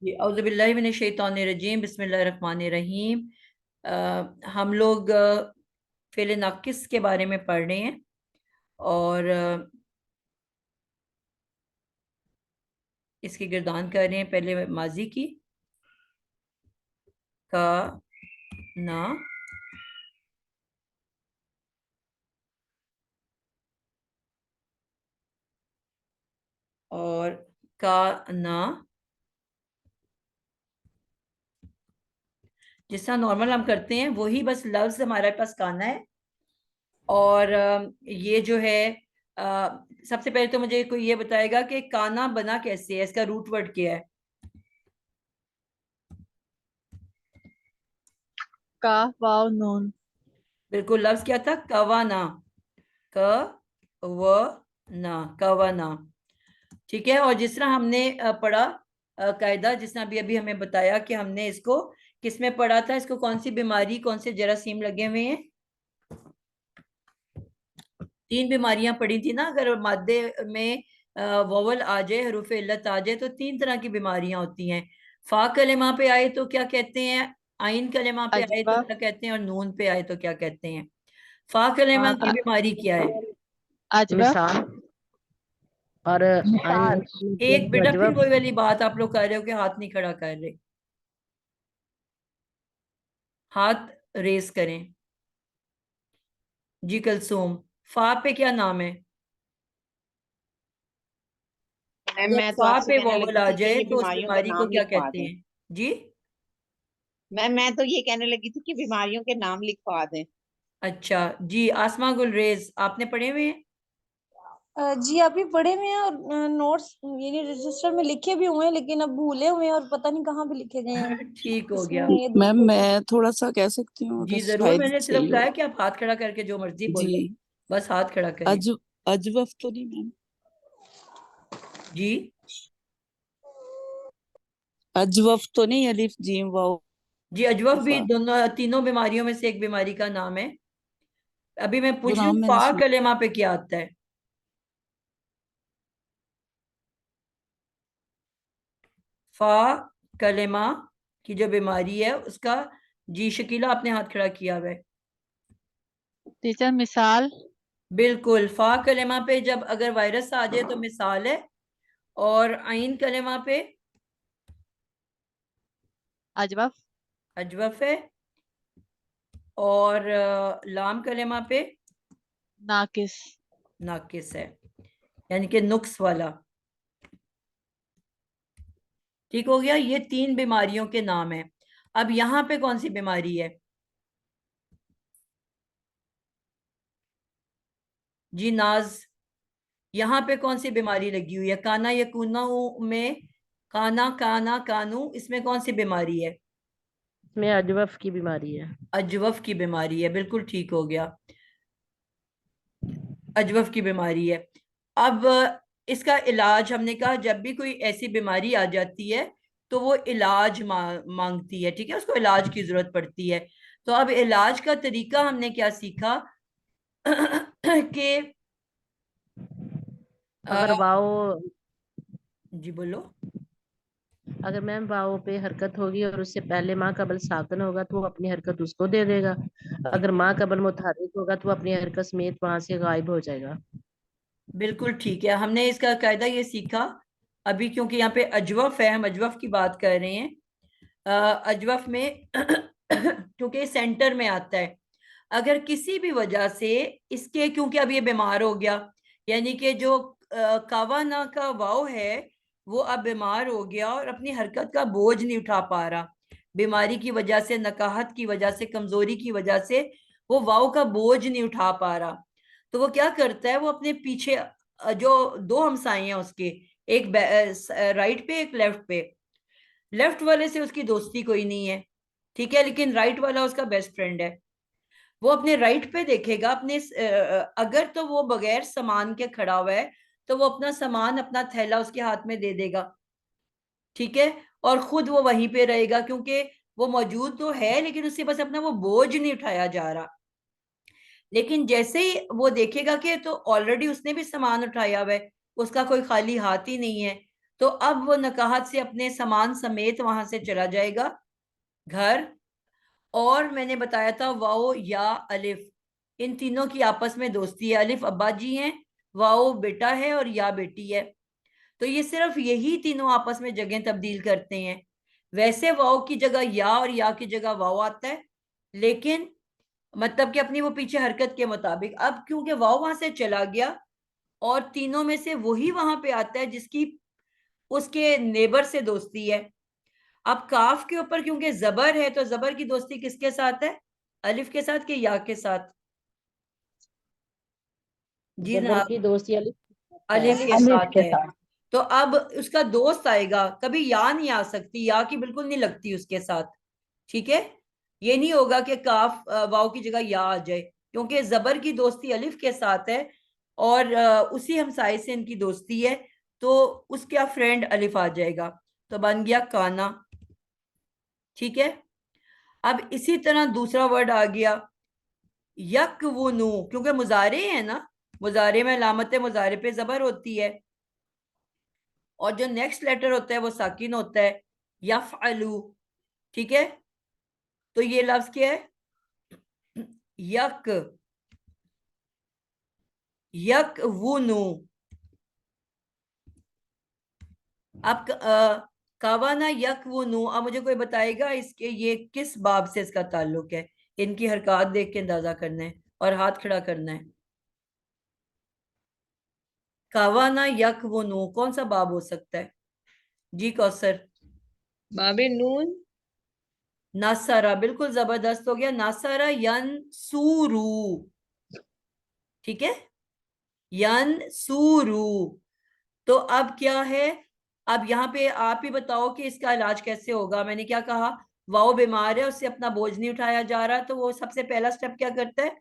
जी औज़ु बिल्लाहि मिनश शैतानिर रजीम बिस्मिल्लाहिर रहमानिर रहीम। हम लोग फ़िल नाक़िस के बारे में पढ़ रहे हैं और इसकी गिरदान कर रहे हैं। पहले माजी की का ना और का ना, जिस तरह नॉर्मल हम करते हैं वही बस लफ्ज हमारे पास काना है। और ये जो है सबसे पहले तो मुझे कोई ये बताएगा कि काना बना कैसे है, इसका रूट वर्ड क्या है। का वाव नून। बिल्कुल, लफ्ज क्या था? कवाना। क व ना, कवाना। ठीक है। और जिस तरह हमने पढ़ा कायदा, जिसने अभी अभी हमें बताया कि हमने इसको किस में पढ़ा था, इसको कौन सी बीमारी, कौन से जरासीम लगे हुए हैं। तीन बीमारियां पढ़ी थी ना। अगर मादे में वोवल आ जाए, हरूफ इल्लत आ जाए, तो तीन तरह की बीमारियां होती हैं। फा कलेमा पे आए तो क्या कहते हैं, आइन कलेमा पे आए तो अजवा। क्या कहते हैं, और नून पे आए तो क्या कहते हैं। फा कलेमा की बीमारी क्या है? अजवा। मिसाल। और मिसाल। एक बेटा फिर अजवब। वही वाली बात आप लोग कर रहे हो कि हाथ नहीं खड़ा कर रहे। हाथ रेस करें। जी कलसूम, फा पे क्या नाम है? जब मैं तो फा आपसे पे कहने वोवल लगी आ थी कि जाए ये तो उस बीमारियों के बीमारी को नाम क्या लिखवा कहते दें। हैं? जी मैं तो ये कहने लगी थी कि बीमारियों के नाम लिखवा दें। अच्छा जी, आसमा गुलरेज आपने पढ़े हुए हैं? जी अभी पढ़े हुए हैं और नोट्स यानी रजिस्टर में लिखे भी हुए हैं, लेकिन अब भूले हुए हैं और पता नहीं कहाँ पे लिखे गए हैं। ठीक हो इसमें गया। ये मैम मैं थोड़ा सा कह सकती हूँ अगर जी जरूर, शायद मैंने सिर्फ सही कहा हो। है कि आप हाथ खड़ा करके जो मर्जी बोले, जी। बस हाथ खड़ा करें। अजवफ तो नहीं मैम? जी अजवफ तो नहीं, अलिफ जीम वाओ जी, अजवफ भी फा? दोनों तीनों बीमारियों में से एक बीमारी का नाम है। अभी मैं वो पूछ रही नाम हूँ मैंने फा सुना। कलेमा पे क्या आता है। फा कलेमा की जो बीमारी है उसका, जी शकीला आपने हाथ खड़ा किया हुआ है। टीचर मिसाल। बिल्कुल, फा कलेमा पे जब अगर वायरस आ जाए तो मिसाल है। और आइन कलेमा पे अजवफ। अजवफ है। और लाम कलेमा पे नाकिस। नाकिस है, यानी कि नुक्स वाला। ठीक हो गया। ये तीन बीमारियों के नाम है। अब यहाँ पे कौन सी बीमारी है? जी नाज, यहाँ पे कौन सी बीमारी लगी हुई है? काना यकूना में, काना काना कानू, इसमें कौन सी बीमारी है? इसमें अजवफ की बीमारी है। अजवफ की बीमारी है, बिल्कुल ठीक हो गया। अजवफ की बीमारी है। अब इसका इलाज, हमने कहा जब भी कोई ऐसी बीमारी आ जाती है तो वो इलाज मांगती है। ठीक है, उसको इलाज की जरूरत पड़ती है। तो अब इलाज का तरीका हमने क्या सीखा कि अगर वाओ जी बोलो। अगर मैम वाओ पे हरकत होगी और उससे पहले माँ कबल साकन होगा तो वो अपनी हरकत उसको दे देगा। ठीक अगर है, माँ कबल मुतहर्रिक होगा तो वो अपनी हरकत समेत वहां से गायब हो जाएगा। बिल्कुल ठीक है। हमने इसका कायदा ये सीखा अभी, क्योंकि यहाँ पे अजवफ है, हम अजवफ की बात कर रहे हैं। अजवफ में क्योंकि सेंटर में आता है, अगर किसी भी वजह से इसके, क्योंकि अब ये बीमार हो गया, यानी कि जो कावाना का वाव है वो अब बीमार हो गया और अपनी हरकत का बोझ नहीं उठा पा रहा। बीमारी की वजह से, नकाहत की वजह से, कमजोरी की वजह से वो वाव का बोझ नहीं उठा पा रहा। तो वो क्या करता है, वो अपने पीछे जो दो हमसाए हैं उसके, एक राइट पे एक लेफ्ट पे, लेफ्ट वाले से उसकी दोस्ती कोई नहीं है, ठीक है, लेकिन राइट वाला उसका बेस्ट फ्रेंड है। वो अपने राइट पे देखेगा, अपने अगर तो वो बगैर सामान के खड़ा हुआ है तो वो अपना सामान, अपना थैला उसके हाथ में दे देगा। ठीक है, और खुद वो वहीं पे रहेगा, क्योंकि वो मौजूद तो है लेकिन उससे बस अपना वो बोझ नहीं उठाया जा रहा। लेकिन जैसे ही वो देखेगा कि तो ऑलरेडी उसने भी सामान उठाया हुआ है, उसका कोई खाली हाथ ही नहीं है, तो अब वो नकाहत से अपने सामान समेत वहां से चला जाएगा घर। और मैंने बताया था वाओ या अलिफ, इन तीनों की आपस में दोस्ती है। अलिफ अब्बा जी हैं, वाओ बेटा है और या बेटी है। तो ये सिर्फ यही तीनों आपस में जगह तब्दील करते हैं। वैसे वाओ की जगह या और या की जगह वाओ आता है, लेकिन मतलब कि अपनी वो पीछे हरकत के मुताबिक। अब क्योंकि वाओ वहां से चला गया और तीनों में से वही वहां पे आता है जिसकी उसके नेबर से दोस्ती है। अब काफ के ऊपर क्योंकि जबर है, तो जबर की दोस्ती किसके साथ है? अलिफ के साथ कि या के साथ? जी जबर जनाब, की दोस्ती अलिफ अलिफ है। के साथ है। तो अब उसका दोस्त आएगा, कभी या नहीं आ सकती, या की बिल्कुल नहीं लगती उसके साथ। ठीक है, ये नहीं होगा कि काफ वाव की जगह या आ जाए, क्योंकि जबर की दोस्ती अलिफ के साथ है और उसी हमसाये से इनकी दोस्ती है, तो उसका फ्रेंड अलिफ आ जाएगा। तो बन गया काना। ठीक है, अब इसी तरह दूसरा वर्ड आ गया यकवुनु, क्योंकि मुजारे है ना, मुजारे में अलामत मुजारे पे जबर होती है और जो नेक्स्ट लेटर होता है वो साकिन होता है, यफअलु। ठीक है, तो ये लफ्ज क्या है? यक यकवुनु। अब कावाना यकवुनु, अब मुझे कोई बताएगा इसके ये किस बाब से इसका ताल्लुक है? इनकी हरकत देख के अंदाजा करना है और हाथ खड़ा करना है। कावाना यकवुनु कौन सा बाब हो सकता है? जी कौसर। बाबे नून। नासारा, बिल्कुल जबरदस्त हो गया। नासारा यनसूरू। ठीक है, यनसूरू। तो अब क्या है? अब यहाँ पे आप ही बताओ कि इसका इलाज कैसे होगा। मैंने क्या कहा? वाओ बीमार है, उससे अपना बोझ नहीं उठाया जा रहा, तो वो सबसे पहला स्टेप क्या करता है?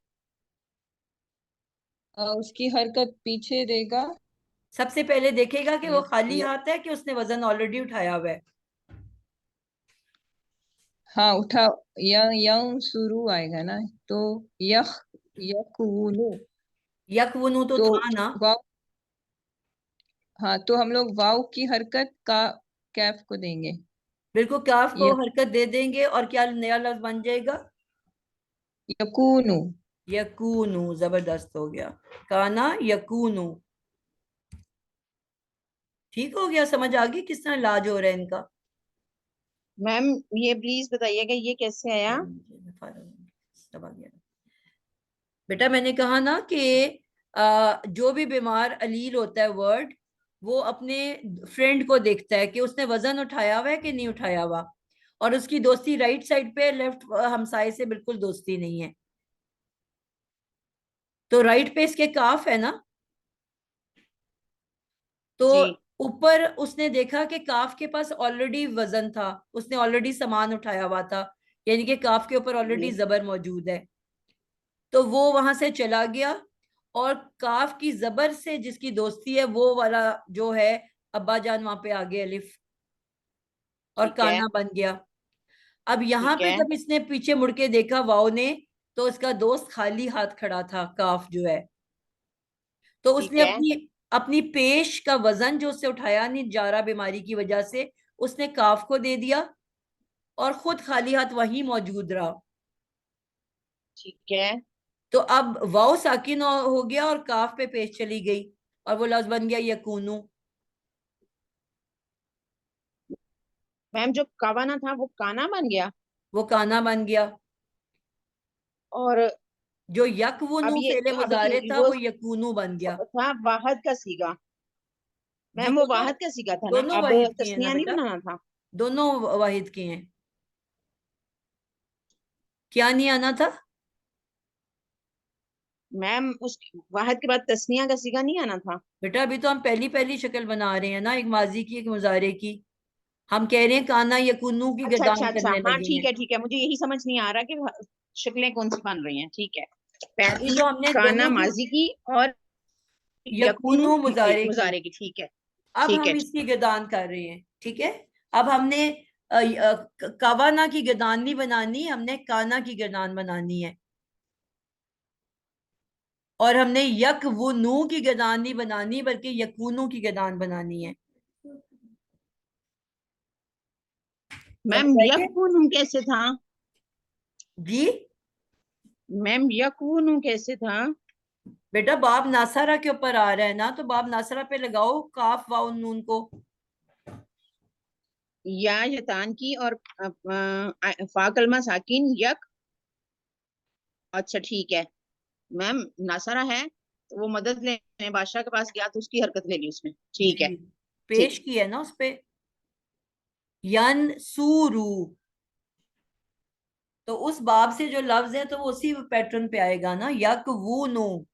उसकी हरकत पीछे देगा। सबसे पहले देखेगा कि वो खाली य, हाथ है कि उसने वजन ऑलरेडी उठाया हुआ है। हाँ उठा। यंग शुरू आएगा ना, तो यख यकूनु। यकवुनु तो तो था ना। वाव, हाँ तो हम लोग वाव की हरकत का कैफ को देंगे। बिल्कुल, काफ को यक हरकत दे देंगे और क्या नया लफ्ज बन जाएगा? यकूनु। यकूनु, जबरदस्त हो गया। काना यकूनु। ठीक हो गया, समझ आ गई किस तरह इलाज हो रहा है इनका? मैम ये प्लीज बताइएगा ये कैसे आया? बेटा मैंने कहा ना कि जो भी बीमार अलील होता है वर्ड, वो अपने फ्रेंड को देखता है कि उसने वजन उठाया हुआ है कि नहीं उठाया हुआ, और उसकी दोस्ती राइट साइड पे, लेफ्ट हमसाये से बिल्कुल दोस्ती नहीं है। तो राइट पे इसके काफ है ना, तो जी ऊपर उसने देखा कि काफ के पास ऑलरेडी वजन था, उसने ऑलरेडी सामान उठाया हुआ था, यानी कि काफ के ऊपर ऑलरेडी जी जबर मौजूद है। तो वो वहां से चला गया और काफ की जबर से जिसकी दोस्ती है वो वाला जो है अब्बा जान वहां पे आ गए अलिफ, और ठीक है काना बन गया। अब यहाँ ठीक पे है जब इसने पीछे मुड़ के देखा वाओ ने, तो उसका दोस्त खाली हाथ खड़ा था, काफ जो है। तो ठीक उसने है अपनी अपनी पेश का वजन जो उससे उठाया नहीं जा रहा बीमारी की वजह से, उसने काफ को दे दिया और खुद खाली हाथ वहीं मौजूद रहा। ठीक है। तो अब वाओ साकिन हो गया और काफ पे पेश चली गई और वो लफ्ज बन गया यकूनु। मैम जो कावाना था वो काना बन गया। वो काना बन गया। और जो अब यकवुनु ये फेले अब मुजारे था वो वो यकूनु बन गया। था वाहद का सीगा। जी मैम वो दोनों, वाहद का सीगा था ना, दोनों अब वाहिद की हैं ना तस्निया नहीं बेटा, बनाना था। दोनों वाहिद की हैं। क्या नहीं आना था? मैम उस वाहद के बाद तस्निया का सीगा नहीं आना था। बेटा अभी तो हम पहली पहली शक्ल बना रहे हैं ना, एक माजी की एक मुजारे की। हम कह रहे हैं काना यकूनु की अच्छा अच्छा गर्दान अच्छा, करने हाँ लगे हैं। ठीक है, मुझे यही समझ नहीं आ रहा कि शक्लें कौन सी बन रही हैं। ठीक है, अभी पहली तो हमने काना दोनों की, माजी की और यकून यकूनु मुजारे की, मुजारे की। ठीक है अब ठीक है हम इसकी गर्दान कर रहे हैं। ठीक है, अब हमने कवाना की गर्दान नहीं बनानी, हमने काना की गर्दान बनानी है। और हमने यक वो नू की गर्दान नहीं बनानी, बल्कि यकूनू की गर्दान बनानी है। मैम बताइए यकून कैसे था? जी। मैम यकून कैसे था? बेटा बाब नासरा के ऊपर आ रहा है ना, तो बाब नासरा पे लगाओ काफ वाउ नून को। या यतान की और फा कलमा साकिन यक। अच्छा ठीक है मैम, नासरा है तो वो मदद लेने बादशाह के पास गया तो उसकी हरकत ले ली उसने, ठीक है। जी, ठीक। पेश की है ना उस पे। यन सूरू, तो उस बाब से जो लफ्ज है तो वो उसी पैटर्न पे आएगा ना, यक वो नो।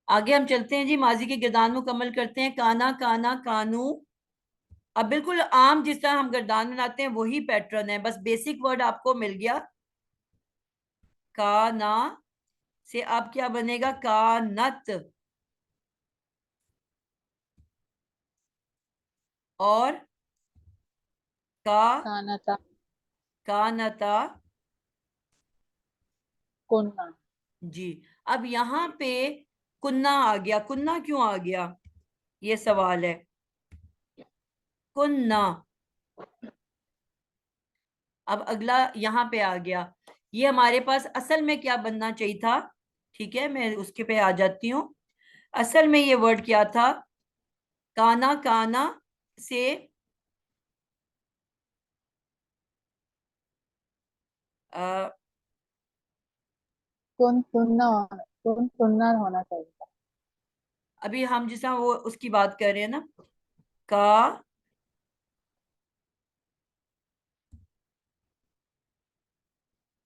आगे हम चलते हैं जी, माजी के गिरदान मुकम्मल करते हैं। काना काना कानू। अब बिल्कुल आम जिस तरह हम गिरदान बनाते हैं वही पैटर्न है, बस बेसिक वर्ड आपको मिल गया। काना से अब क्या बनेगा, कानत। और का कानता, कानता। कुन्ना, जी। अब यहाँ पे कुन्ना आ गया, कुन्ना क्यों आ गया ये सवाल है। कुन्ना, अब अगला यहाँ पे आ गया। ये हमारे पास असल में क्या बनना चाहिए था, ठीक है मैं उसके पे आ जाती हूँ। असल में ये वर्ड क्या था, काना काना से आ, कुन कुन्ना होना चाहिए था। अभी हम जिस तरह वो उसकी बात कर रहे हैं ना, का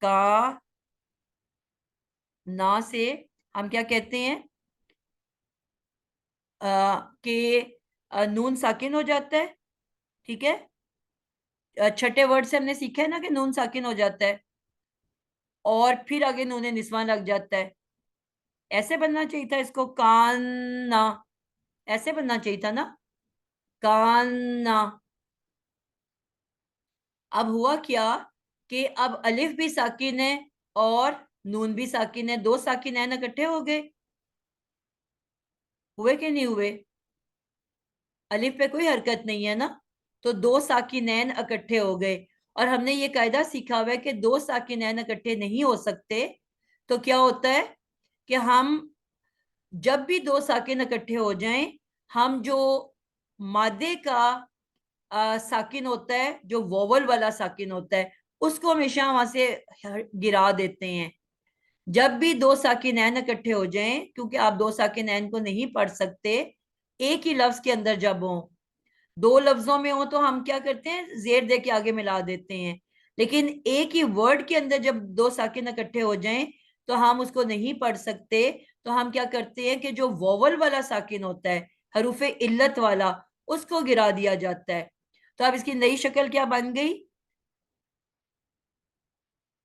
का ना से हम क्या कहते हैं, कि नून साकिन हो जाता है, ठीक है। छठे वर्ड से हमने सीखा है ना कि नून साकिन हो जाता है और फिर आगे नून निस्वान लग जाता है। ऐसे बनना चाहिए था इसको, कान्ना, ऐसे बनना चाहिए था ना, कान्ना। अब हुआ क्या कि अब अलिफ भी साकिन है और नून भी साकिन है, दो साकिन है ना, इकट्ठे हो गए। हुए कि नहीं हुए, अलिफ पे कोई हरकत नहीं है ना, तो दो साकिनैन इकट्ठे हो गए। और हमने ये कायदा सीखा हुआ है कि दो साकिनैन इकट्ठे नहीं हो सकते। तो क्या होता है कि हम जब भी दो साकिन इकट्ठे हो जाएं, हम जो मादे का साकिन होता है, जो वोवल वाला साकिन होता है, उसको हमेशा वहां से गिरा देते हैं। जब भी दो साकिनैन इकट्ठे हो जाएं, क्योंकि आप दो साकिनैन को नहीं पढ़ सकते एक ही लफ्ज के अंदर जब हो, दो लफ्जों में हो तो हम क्या करते हैं, जेर दे के आगे मिला देते हैं। लेकिन एक ही वर्ड के अंदर जब दो साकिन इकट्ठे हो जाएं तो हम उसको नहीं पढ़ सकते। तो हम क्या करते हैं कि जो वोवल वाला साकिन होता है, हरूफे इल्लत वाला, उसको गिरा दिया जाता है। तो अब इसकी नई शक्ल क्या बन गई,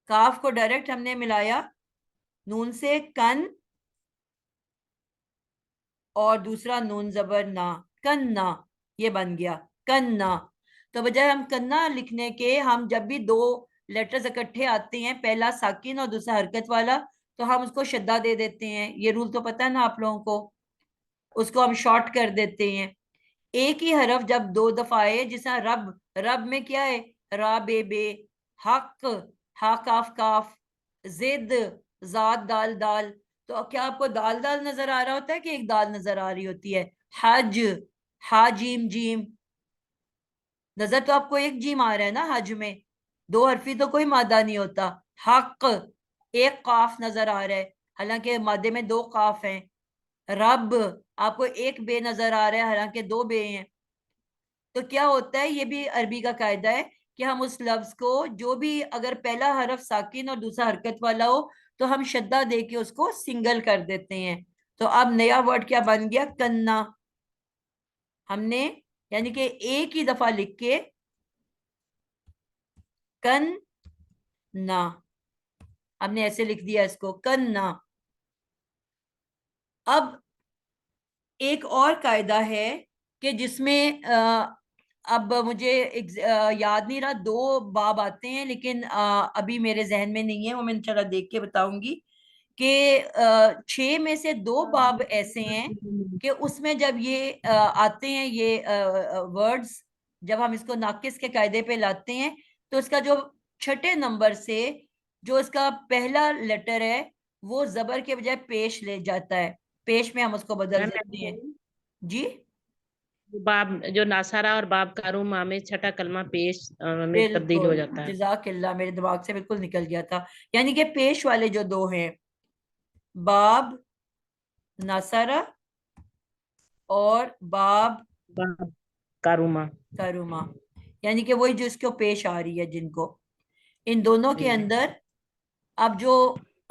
काफ को डायरेक्ट हमने मिलाया नून से, कन, और दूसरा नून जबर ना, कन्ना, ये बन गया कन्ना। तो बजाय हम कन्ना लिखने के, हम जब भी दो लेटर्स इकट्ठे आते हैं, पहला साकिन और दूसरा हरकत वाला, तो हम उसको शद्दा दे देते हैं। ये रूल तो पता है ना आप लोगों को, उसको हम शॉर्ट कर देते हैं। एक ही हरफ जब दो दफा आए, जैसा रब, रब में क्या है, रा बे बे, हक, हा काफ काफ, जिद, जाद दाल दाल। तो क्या आपको दाल दाल नजर आ रहा होता है कि एक दाल नजर आ रही होती है, हज, हा जीम जीम, नजर तो आपको एक जीम आ रहा है ना हज में, दो हरफी तो कोई मादा नहीं होता। हक, एक काफ नजर आ रहा है, हालांकि मादे में दो काफ हैं। रब, आपको एक बे नजर आ रहा है, हालांकि दो बे हैं। तो क्या होता है, ये भी अरबी का कायदा है कि हम उस लफ्ज को, जो भी अगर पहला हरफ साकिन और दूसरा हरकत वाला हो, तो हम शद्दा दे के उसको सिंगल कर देते हैं। तो अब नया वर्ड क्या बन गया, कन्ना। हमने यानी कि एक ही दफा लिख के कन्ना, हमने ऐसे लिख दिया इसको, कन्ना। अब एक और कायदा है कि जिसमें अब मुझे याद नहीं रहा, दो बाब आते हैं लेकिन अभी मेरे जहन में नहीं है, वो मैं इंशाल्लाह देख के बताऊंगी कि 6 में से 2 बाब ऐसे हैं कि उसमें जब ये आते हैं ये वर्ड्स, जब हम इसको नाकिस के कायदे पे लाते हैं तो इसका जो छठे नंबर से जो इसका पहला लेटर है वो जबर के बजाय पेश ले जाता है, पेश में हम उसको बदल मैम देते हैं। जी बाब जो नासारा और बाब कारूमा में छठा कलमा पेश में तब्दील हो बिल्कुल, जाता है। जजाकिल्ला, मेरे दिमाग से बिल्कुल निकल गया था। यानी कि पेश वाले जो दो हैं, बाब नासारा और बाब बाब कारूमा। करुमा, यानी कि वही जो इसको पेश आ रही है जिनको, इन दोनों के अंदर अब जो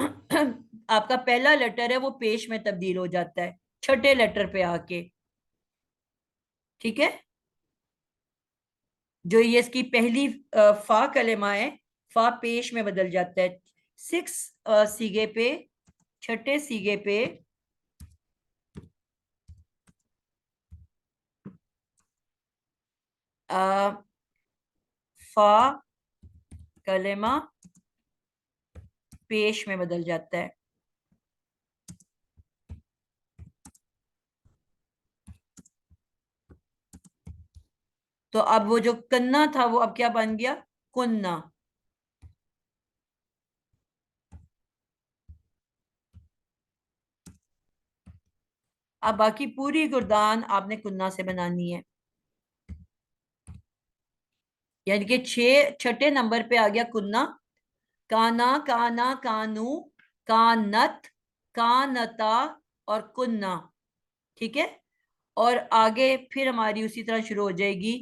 आपका पहला लेटर है वो पेश में तब्दील हो जाता है छठे लेटर पे आके। ठीक है, जो ये इसकी पहली फा कलेमा है, फा पेश में बदल जाता है। 6 सीगे पे, छठे सीगे पे फा कलेमा पेश में बदल जाता है। तो अब वो जो कन्ना था वो अब क्या बन गया, कुन्ना। अब बाकी पूरी गुर्दान आपने कुन्ना से बनानी है, यानी कि छठे नंबर पे आ गया कुन्ना। काना, काना, कानू, कानत, कानता और कुन्ना। ठीक है, और आगे फिर हमारी उसी तरह शुरू हो जाएगी।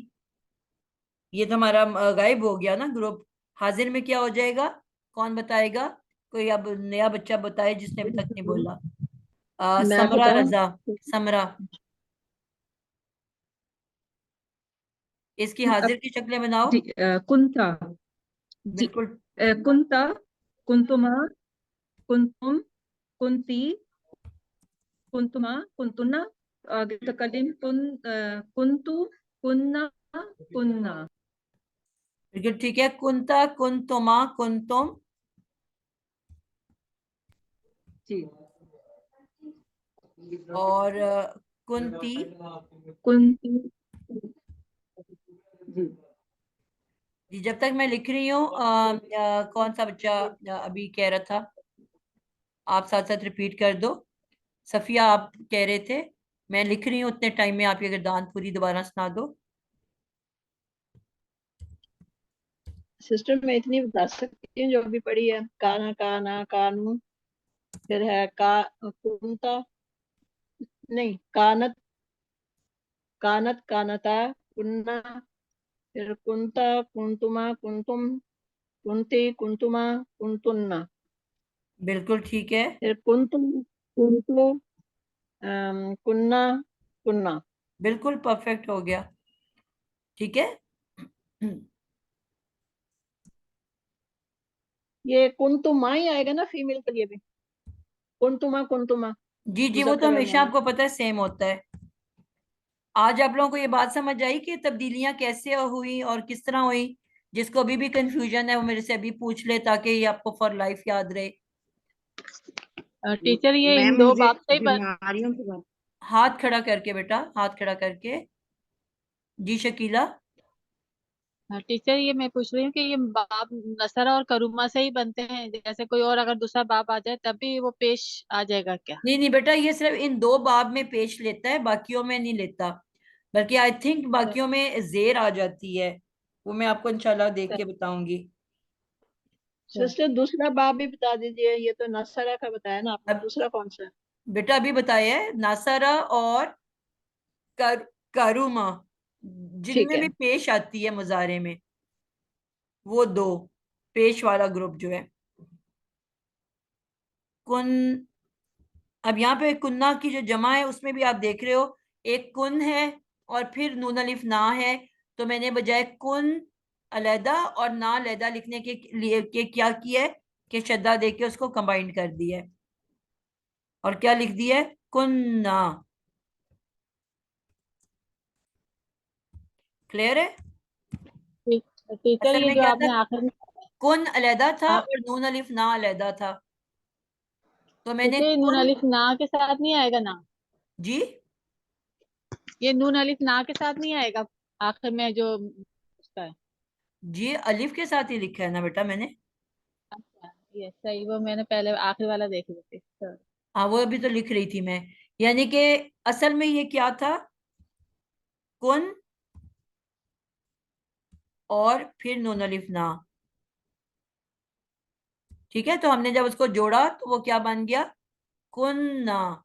ये तो हमारा गायब हो गया ना ग्रुप। हाजिर में क्या हो जाएगा, कौन बताएगा? कोई अब नया बच्चा बताए जिसने अभी तक नहीं बोला। मैं समरा बताऊं? रजा, समरा, इसकी हाजिर अब की शक्लें बनाओ। जी, कुंता जी, बिल्कुल, कुंता, कुंतुमा, कुंतुम, कुंती, कुंतुमा, कुंतुना, आगे तकलीम कुंतु, कुन्ना, कुन्ना। बिल्कुल ठीक है। कुंता, कुंतुमा, कुंतुम, जी, और कुंती। कुंती जी। जी, जब तक मैं लिख रही हूँ कौन सा बच्चा अभी कह रहा था, आप साथ साथ रिपीट कर दो। सफिया आप कह रहे थे, मैं लिख रही हूँ उतने टाइम में आप ये गर्दान पूरी दोबारा सुना दो। सिस्टर मैं इतनी बता सकती हूँ जो अभी पढ़ी है। काना, काना, कानू, फिर है का कुंता, नहीं कानत, कानत, कानता, कुन्ना, फिर कुंता, कुंतुमा, कुंतुम, कुंती, कुंतुमा, कुंतुन्ना, बिल्कुल ठीक है, फिर कुंतुम, कुंतु, कुन्ना, कुन्ना। बिल्कुल परफेक्ट हो गया। ठीक है। ये कुंतुमा ही आएगा ना फीमेल के लिए भी? कुंतुमा, कुंतुमा जी जी, वो तो मुजक्कर और हमेशा मुअन्नस। आपको पता है सेम होता है। आज आप लोगों को ये बात समझ आई कि तब्दीलियां कैसे हुई और किस तरह हुई? जिसको अभी भी कंफ्यूजन है वो मेरे से अभी पूछ ले, ताकि ये आपको फॉर लाइफ याद रहे। टीचर ये इन मैम दो मुझे बाप से ही बीमारियों के बारे हाथ खड़ा करके बेटा, हाथ खड़ा करके। जी शकीला। टीचर ये मैं पूछ रही हूँ कि ये बाप नसरा और करूमा से ही बनते हैं, जैसे कोई और अगर दूसरा बाप आ जाए तब भी वो पेश आ जाएगा क्या? नहीं नहीं बेटा, ये सिर्फ इन दो बाब में पेश लेता है, बाकियों में नहीं लेता। बल्कि आई थिंक बाकियों में जेर आ जाती है, वो मैं आपको इंशाल्लाह देख के बताऊंगी। सिस्टर दूसरा बाप भी बता दीजिए। ये तो नसरा का बताया ना आपने, अब दूसरा कौन सा है? बेटा अभी बताया है नासरा और कर, करुमा, ठीक जिनमें है। भी पेश आती है मुजारे में, वो दो, पेश वाला ग्रुप जो है। कुन, अब यहाँ पे कुन्ना की जो जमा है उसमें भी आप देख रहे हो, एक कुन है और फिर नून अलिफ ना है। तो मैंने बजाय कुन अलहदा और ना अलहदा लिखने के लिए के क्या किया है कि शद्दा दे के उसको कंबाइंड कर दिया है, और क्या लिख दिया है, कुन्ना। क्लियर है? टीचर असल ये में जो क्या था, आपने आखिर में कुन अलहदा था आप और नून अलिफ ना अलहदा था, तो मैंने टीचर ये नून कुन। अलिफ ना के साथ नहीं आएगा ना? जी ये नून अलिफ ना के साथ नहीं आएगा? आखिर में जो उसका है। जी अलिफ के साथ ही लिखा है ना बेटा मैंने। अच्छा ये सही, वो मैंने पहले आखिरी वाला देख ली थी तो। हाँ वो अभी तो लिख रही थी मैं। यानी कि असल में ये क्या था, कुन और फिर नून अलिफ ना। ठीक है, तो हमने जब उसको जोड़ा तो वो क्या बन गया, कुन्ना।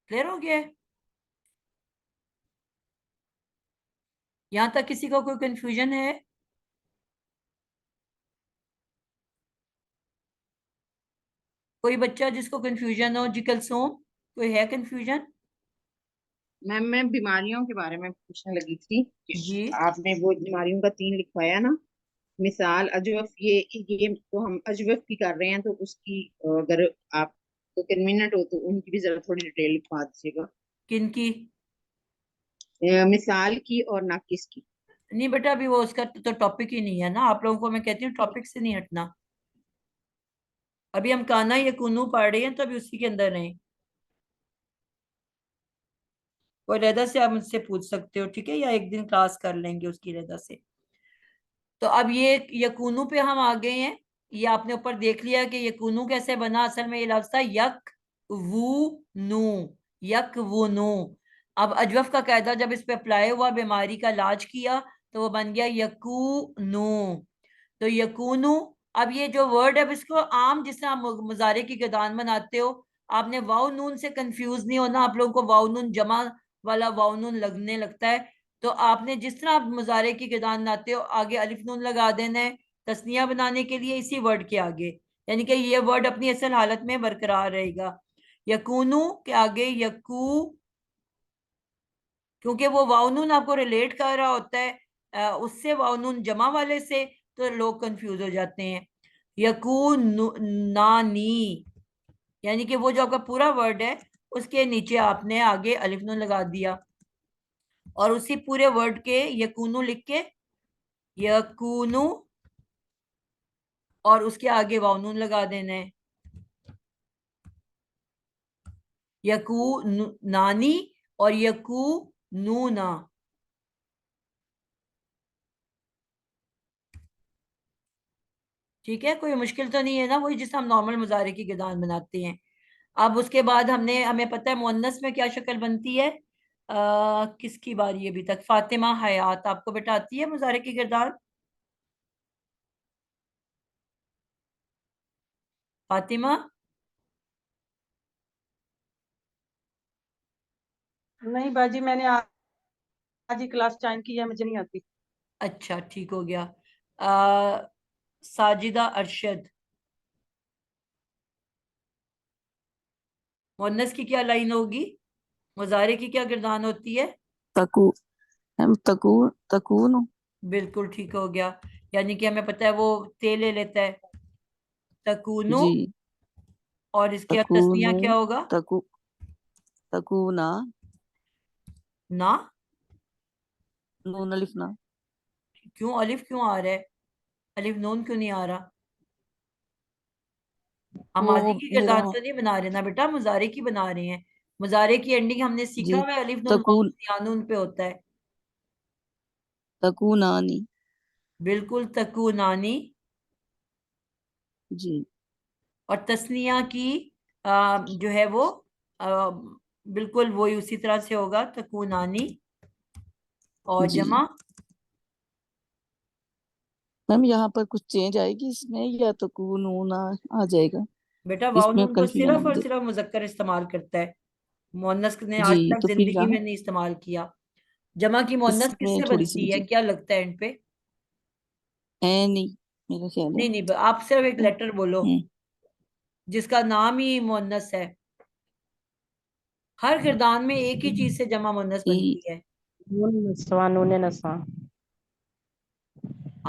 क्लियर हो गया है? यहां तक किसी को कोई कंफ्यूजन है? कोई बच्चा जिसको कंफ्यूजन हो, जी कलसूम, कोई है कंफ्यूजन? मैम मैं बीमारियों के बारे में पूछने लगी थी कि जी आपने वो बीमारियों का 3 लिखवाया ना, मिसाल अजवफ, ये तो हम अजवफ की कर रहे हैं, तो उसकी अगर आप तो कन्वीनियंट हो तो उनकी भी जरा थोड़ी डिटेल लिखवा दीजिएगा। किनकी? मिसाल की और नाकिस की। नहीं बेटा अभी वो उसका तो टॉपिक ही नहीं है ना, आप लोगों को मैं कहती हूँ टॉपिक से नहीं हटना। अभी हम काना या कुनू पढ़ रहे हैं तो अभी उसी के अंदर नहीं। कोई रेदा से आप मुझसे पूछ सकते हो, ठीक है, या एक दिन क्लास कर लेंगे उसकी रेदा से। तो अब ये यकूनू पे हम आ गए हैं। ये आपने ऊपर देख लिया कि यकूनू कैसे बना। असल में ये लफ्ज था यक वो नू, यक वो नू। अब अजवफ का कायदा जब इस पे अप्लाई हुआ, बीमारी का इलाज किया, तो वो बन गया यकूनू। तो यकूनू, अब ये जो वर्ड है, अब इसको आम जिस तरह आप मुजारे की गदान बनाते हो, आपने वाव नून से कंफ्यूज नहीं होना। आप लोगों को वाव नून जमा वाला वाव नून लगने लगता है, तो आपने जिस तरह आप मुजारे की गदान बनाते हो, आगे अलिफ नून लगा देना है तस्निया बनाने के लिए इसी वर्ड के आगे। यानी कि ये वर्ड अपनी असल हालत में बरकरार रहेगा। यकूनू के आगे यकू, क्योंकि वो वाउनून आपको रिलेट कर रहा होता है उससे, वाउनून जमा वाले से, तो लोग कंफ्यूज हो जाते हैं। नानी, यानी कि वो जो आपका पूरा वर्ड है उसके नीचे आपने आगे अलिफ नून लगा दिया, और उसी पूरे वर्ड के यकूनू लिख के यकूनू, और उसके आगे वाउनून लगा देना है, यकू नानी और यकू नूना। ठीक है, कोई मुश्किल तो नहीं है ना, वही जिस हम नॉर्मल मुजारे की गिदान बनाते हैं। अब उसके बाद हमें पता है मुअन्नस में क्या शक्ल बनती है। किसकी बारी है अभी तक? फातिमा हयात, आपको बेटा आती है मुजारे की गिरदार? फातिमा? नहीं बाजी, मैंने आज ही क्लास ज्वाइन की है, मुझे नहीं आती। अच्छा ठीक हो गया। आ, साजिदा अरशद, मुअन्नस की क्या लाइन होगी, मुजारे की क्या गिरदान होती है? तकू हम तकू तकून। बिल्कुल ठीक हो गया। यानी कि हमें पता है वो ते ले लेता है, तकूनु, जी और इसके तस्निया तकूनु क्या होगा? तकू तकूना ना। नून अलिफ ना। क्यों अलिफ क्यों आ रहा है, अलिफ नून क्यों नहीं आ रहा? हम माजी वो की मेरा गिरदार तो नहीं बना रहे ना बेटा, मुजारे की बना रहे हैं। मुजारे की एंडिंग हमने सीखा जी हुआ है, अलिफ नून तकून नून पे होता है। तकूनानी। बिल्कुल तकू नानी। जी और तस्निया की जो है वो बिल्कुल वही उसी तरह से होगा, तकू नानी। और जी जमा? मैम यहाँ पर कुछ चेंज आएगी इसमें या तकूनूना आ जाएगा? बेटा वाव इसमें नून को कंफ्यूजन है सिर्फ और मुझे। सिर्फ मुजक्कर इस्तेमाल करता है, मुअन्नस ने जी आज तक तो फिर जिंदगी यहाँ में नहीं इस्तेमाल किया। जमा की मुअन्नस इसमें किससे थोड़ी सी बनती है, मुझे क्या लगता है इन पे? है नहीं, मेरा ख्याल है। नहीं नहीं, आप सिर्फ एक लेटर बोलो हम्म जिसका नाम ही मुअन्नस है। हर किरदार में एक ही चीज से जमा मुअन्नस ई बनती है। नून नस्वा नून नस्वा।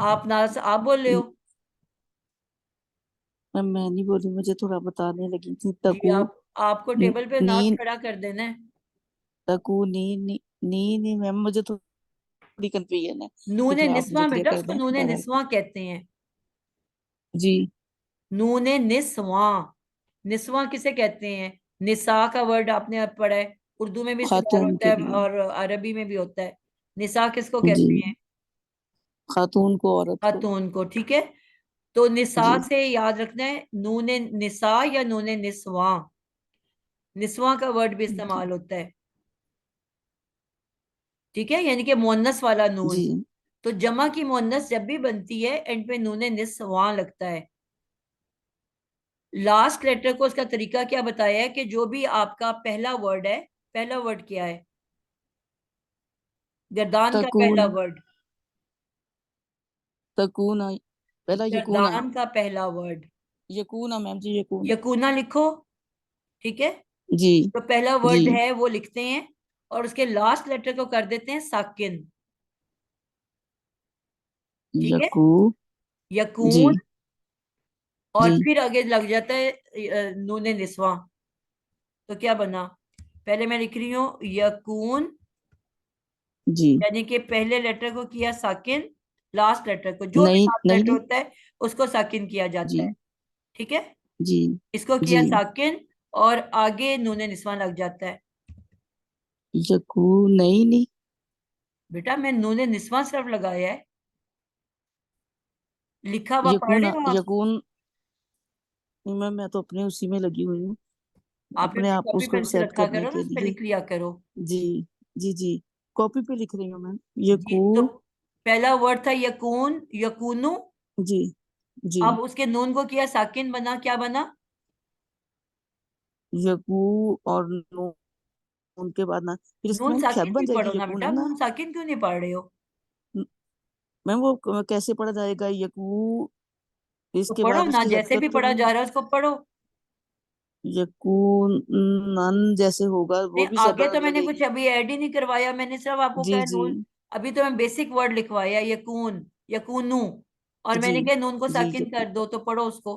आप नाज आप बोल रहे हो? मैम मैं नहीं बोली, मुझे थोड़ा बताने लगी थी जी तकू आपको टेबल पे नाज नी खड़ा कर देना है। तकू नी मैम मुझे थोड़ी कंफ्यूजन है, नूने लेकिन आप मुझे निस्वा क्लियर बेटा, कर उसको दें नूने बहरहाल। निस्वा कहते हैं। जी नूने निस्वा, निस्वा किसे कहते हैं? निसा का वर्ड आपने अब पढ़ा है, उर्दू में भी इस्तेमाल खातून होता के है लिए। और अरबी में भी होता है। निसा किसको जी, कहते हैं? खातून को, औरत को। खातून को, ठीक है। तो निसा जी, से याद रखना है नूने निसा या नूने निस्वा, निस्वा का वर्ड भी जी, इस्तेमाल होता है, ठीक है, यानी कि मुअन्नस वाला नून। जी। तो जमा की मुअन्नस जब भी बनती है एंड पे नूने निस्वा लगता है। लास्ट लेटर को उसका तरीका क्या बताया है कि जो भी आपका पहला वर्ड है, पहला वर्ड क्या है गर्दान का तकून, पहला वर्ड? तकून, पहला यकूना। गर्दान का पहला वर्ड यकूना मैम जी, यकूना। यकूना लिखो, ठीक है। जी, तो पहला जी। वर्ड है वो लिखते हैं और उसके लास्ट लेटर को कर देते हैं साकिन, ठीक है, यकू। जी, यकून। और जी, फिर आगे लग जाता है नूने निस्वा। तो क्या बना? पहले मैं लिख रही हूँ यकून, जी। यानी कि पहले लेटर को किया साकिन, लास्ट लेटर को, जो भी नहीं, लास्ट नहीं, लेटर नहीं। होता है उसको साकिन किया जाता है, जी, ठीक है। जी, इसको जी। किया साकिन और आगे नूने निस्वान लग जाता है। यकू, नहीं, नहीं। बेटा मैं नूने निस्वान सिर्फ लगाया है, लिखा हुआ पढ़ रहे यकूना, हो आप? यकून। मैम मैं तो अपने उसी में लगी हुई हूँ, आप अपने अपनी आप कॉपी उसको पेंसिल सेट रखा करने करो ना, के उस पे लिए। लिख लिया करो। जी, जी, जी। कॉपी पे लिख रही हूँ मैम। जी, यकू। तो पहला वर्ड था यकून, यकूनु। जी, जी। अब उसके नून को किया साकिन, बना क्या बना? यकू और नून, उनके बाद ना, फिर इसकी नून मैम शद साकिन बन भी पढ़ो जाएगी, ना यकून बेटा, है ना। नून साकिन क्यों नहीं पढ़ रहे हो? मैम वो कैसे पढ़ा जाएगा यकू? तो इसके पढ़ो बाद ना, उसकी जैसे भी हरकत तो पढ़ा नहीं। जा रहा है उसको पढ़ो। यकून नन जैसे होगा, नहीं, वो भी आगे शदा तो मैंने कुछ लगेगी। अभी ऐड ही नहीं करवाया, मैंने सिर्फ आपको जी, कहा जी, नून। अभी तो मैं बेसिक वर्ड लिखवाया यकून, यकूनू, और जी, मैंने कहा नून को जी। साकिन यकून। कर दो, तो पढ़ो उसको।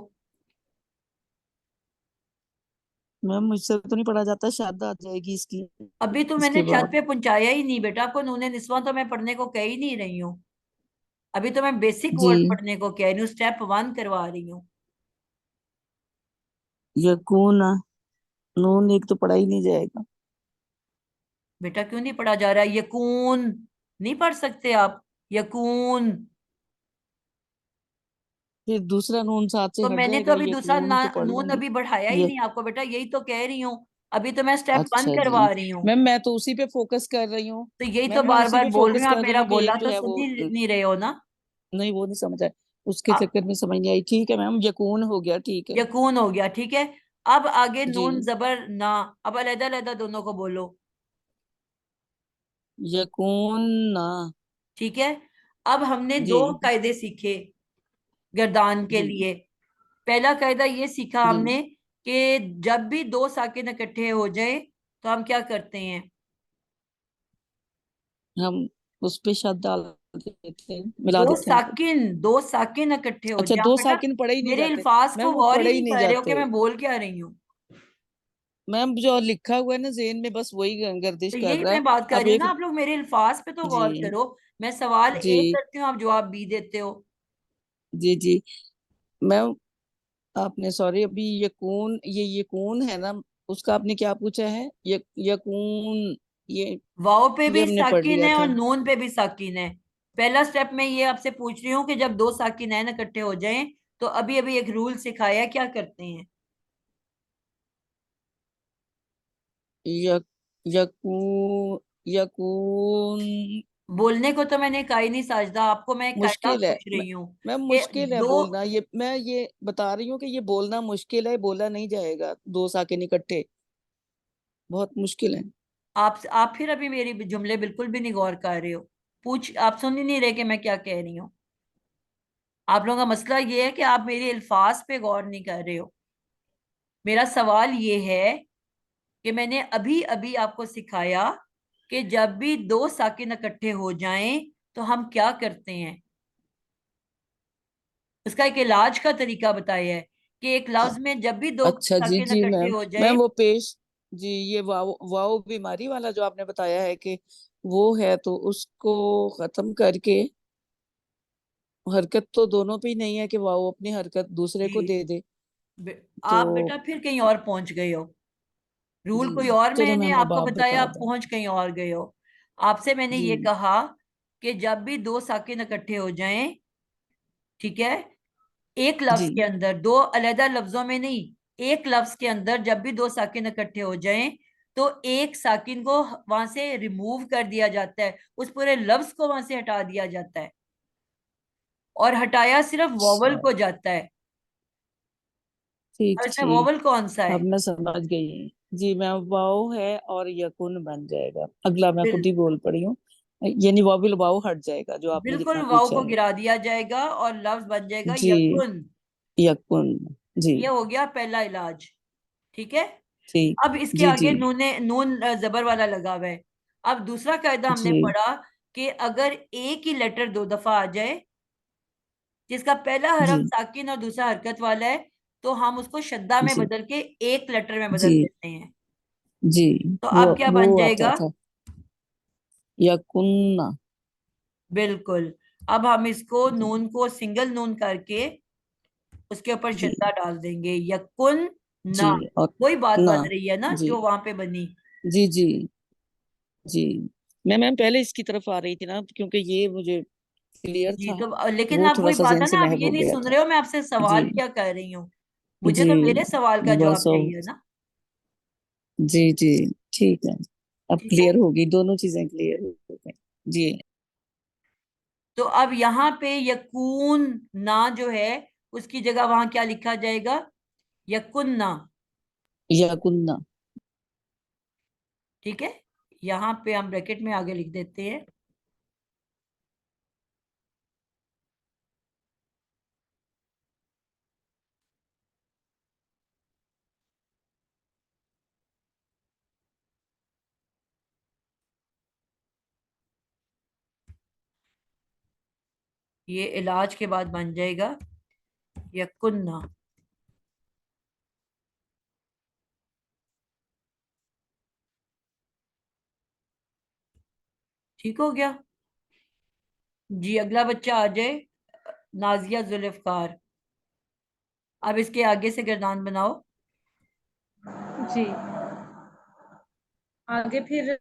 मैम मुझसे तो नहीं पढ़ा जाता, शद आ जाएगी इसकी। अभी तो मैंने इसके छत बाद। पे पहुंचाया ही नहीं बेटा, आपको नूने निस्वां तो मैं पढ़ने को कह ही नहीं रही हूँ। अभी तो मैं बेसिक वर्ड जी। पढ़ने को कह रही हूँ, स्टेप 1 करवा रही हूँ। यकून नून एक तो पढ़ा ही नहीं जाएगा। बेटा क्यों नहीं पढ़ा जा रहा? यकून नहीं पढ़ सकते आप? यकून। फिर दूसरा नून साथ से तो हट मैंने तो जाएगा, अभी दूसरा यकून तो पढ़ नून लूंगी। अभी बढ़ाया ही ये। नहीं आपको बेटा, यही तो कह रही हूँ। अभी तो मैं स्टेप 1 अच्छा जी। करवा रही हूँ। मैम मैं तो उसी पे फोकस कर रही हूँ। तो यही तो मैम मैं बार उसी बार पे बोल रही फोकस हूँ, आप कर रही मेरा हूँ कि बोला एक जो तो है सुन वो ही नहीं रहे हो ना। नहीं, वो नहीं समझ आया। उसके आ, चक्कर में समझ नहीं आई। ठीक है मैम, यकून हो गया, ठीक है। यकून हो गया, ठीक है। अब आगे नून जी। जबर ना, अब अलग अलग दोनों को बोलो, यकून ना। ठीक है। अब हमने जी, दो कायदे सीखे गर्दान के जी, लिए। पहला कायदा ये सीखा जी। हमने कि जब भी दो साकिन इकट्ठे हो जाए तो हम क्या करते हैं? हम उस पे शद डाल देते हैं, मिला देते हैं फिर। दो साकिन इकट्ठे हो अच्छा, जाए, आप दो बेटा साकिन पढ़े ही नहीं मेरे जाते। अल्फाज को मैम वो गौर ही पढ़े ही नहीं नहीं कर रहे हो कि जाते। मैं बोल क्या रही हूँ। मैम जो लिखा हुआ है ना जेन में, बस वही गर्दिश तो कर यही रहा है। मैं बात कर अब रही हूँ ना, एक। आप लोग मेरे अल्फाज पे तो गौर जी, करो। मैं सवाल ए जी, करती हूँ, आप जवाब बी देते हो। जी, जी। मैम आपने, सॉरी, अभी यकून है ना, उसका आपने क्या पूछा है? यकून। ये वाव पे ये भी हमने पढ़ साकिन लिया है और था। नून पे भी साकिन है। पहला स्टेप मैं ये आपसे पूछ रही हूँ कि जब दो साकिन है ना इकट्ठे हो जाएं, तो अभी अभी एक रूल सिखाया, क्या करते हैं? यक यकू यकून। बोलने को तो मैंने कहा ही नहीं साजदा, आपको मैं कायदा मुश्किल है। पूछ रही हूँ मैम कि मुश्किल है दो। बोलना, ये मैं ये बता रही हूँ कि ये बोलना मुश्किल है, बोला नहीं जाएगा दो साकिन इकट्ठे। बहुत मुश्किल है। आप फिर अभी मेरी जुमले बिल्कुल भी नहीं गौर कर रहे हो। पूछ, आप सुन ही नहीं रहे कि मैं क्या कह रही हूँ। आप लोगों का मसला ये है कि आप मेरे अल्फाज पे गौर नहीं कर रहे हो। मेरा सवाल ये है कि मैंने अभी अभी आपको सिखाया कि जब भी दो साकिन इकट्ठे हो जाएं तो हम क्या करते हैं। उसका एक इलाज का तरीका बताया है कि एक लफ्ज में जब भी दो अच्छा जी, साकिन जी इकट्ठे मैम। हो जाए। मैम वो पेश। जी, ये वाव वाव बीमारी वाला जो आपने बताया है कि वो है, तो उसको खत्म करके, हरकत तो दोनों पे ही नहीं है कि वाव अपनी हरकत दूसरे को जी, दे दे। बे- तो आप बेटा फिर कहीं और पहुंच गए हो। रूल जी कोई और, चलो मैंने मैम अब आपको आप बताया, बता आप दें। पहुंच कहीं और गए हो। आपसे मैंने ये जी कहा कि जब भी दो साकिन इकट्ठे हो जाएं, ठीक है, एक लफ्ज जी के अंदर, दो अलग लफ्जों में नहीं, एक लफ्ज के अंदर जब भी दो साकिन इकट्ठे हो जाएं, तो एक साकिन को वहां से रिमूव कर दिया जाता है, उस पूरे लफ्ज को वहां से हटा दिया जाता है, और हटाया सिर्फ वॉवल अच्छा को जाता है। ठीक और इसमें ठीक। वॉवल कौन सा अब है? मैं समझ गई। जी मैम वाओ है और यकुन बन जाएगा, अगला मैं खुद बिल ही बोल पड़ी हूँ। यानी वाविल वाओ हट जाएगा जो आपने बिल्कुल, जितना वाव पूछा को है। गिरा दिया जाएगा और लफ्ज बन जाएगा जी यकुन। यकुन। जी ये हो गया पहला इलाज। ठीक है। ठीक। अब इसके जी जी आगे नून जबर वाला लगा हुआ है। अब दूसरा कायदा हमने जी पढ़ा कि अगर एक ही लेटर दो दफा आ जाए, जिसका पहला हरफ जी साकिन और दूसरा हरकत वाला है, तो हम उसको शद्दा में जी बदल के एक लेटर में बदल जी देते हैं। जी। तो वो अब क्या वो बन आता जाएगा? था यकुन्ना। बिल्कुल। अब हम इसको नून को सिंगल नून करके उसके ऊपर जी शद्दा डाल देंगे, यकुन जी ना। और वही बात ना। बन रही है ना जी जो वहां पे बनी। जी जी जी। मैं मैम पहले इसकी तरफ आ रही थी ना, क्योंकि ये मुझे क्लियर जी था। तो लेकिन वो आप थोड़ा वही सा बात जहन है से ना, आप महव ये हो नहीं गया सुन था। रहे हो मैं आपसे जी सवाल क्या कर रही हूँ। मुझे जी तो मेरे सवाल का जवाब बस चाहिए ना। जी जी ठीक है। अब ठीक है। क्लियर होगी, दोनों चीजें क्लियर हो गई। जी तो अब यहाँ पे यकून ना जो है, उसकी जगह वहां क्या लिखा जाएगा? यकुन्ना। यकुन्ना। ठीक है। यहाँ पे हम ब्रैकेट में आगे लिख देते हैं। ये इलाज के बाद बन जाएगा यकुन्ना। ठीक हो गया। जी अगला बच्चा आ जाए, नाजिया जुल्फकार। अब इसके आगे से गर्दान बनाओ। जी आगे फिर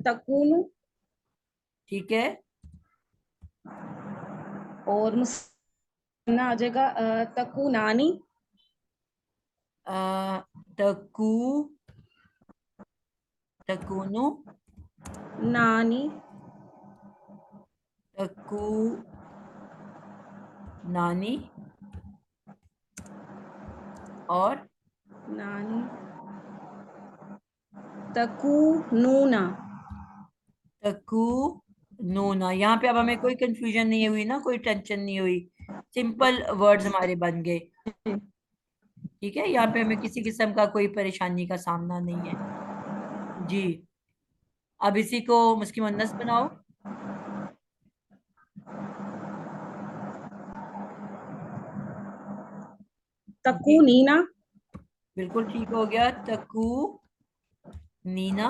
तकून ठीक है। और मुसन्ना आ जाएगा तकूनानी। आ, तकू तकूनु नानी तकू नानी। और नानी तकूनूना। तकू नूना। यहाँ पे अब हमें कोई कंफ्यूजन नहीं हुई ना, कोई टेंशन नहीं हुई, सिंपल वर्ड्स हमारे बन गए। ठीक है, यहाँ पे हमें किसी किस्म का कोई परेशानी का सामना नहीं है। जी अब इसी को मुस्किन मुन्नस बनाओ। जी तकूनीना। बिल्कुल ठीक हो गया, तकू नीना।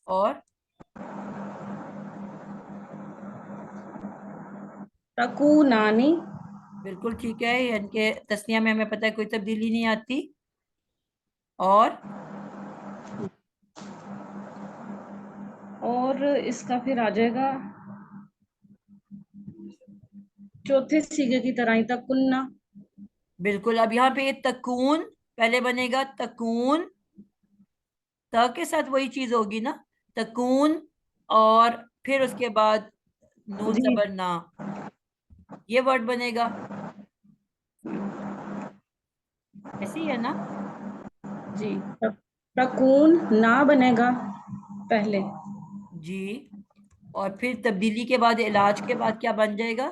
और तकूनानी। बिल्कुल ठीक है, यानी कि तस्निया में हमें पता है कोई तब्दीली नहीं आती। और और इसका फिर आ जाएगा चौथे सीगे की तरह ही तकुन्ना। बिल्कुल, अब यहाँ पे तकून पहले बनेगा, तकून त के साथ वही चीज होगी ना, तकून। और फिर उसके बाद नून जी जबर ना, ये वर्ड बनेगा। ऐसे ही है ना? जी तकून ना बनेगा पहले। जी। और फिर तब्दीली के बाद, इलाज के बाद क्या बन जाएगा?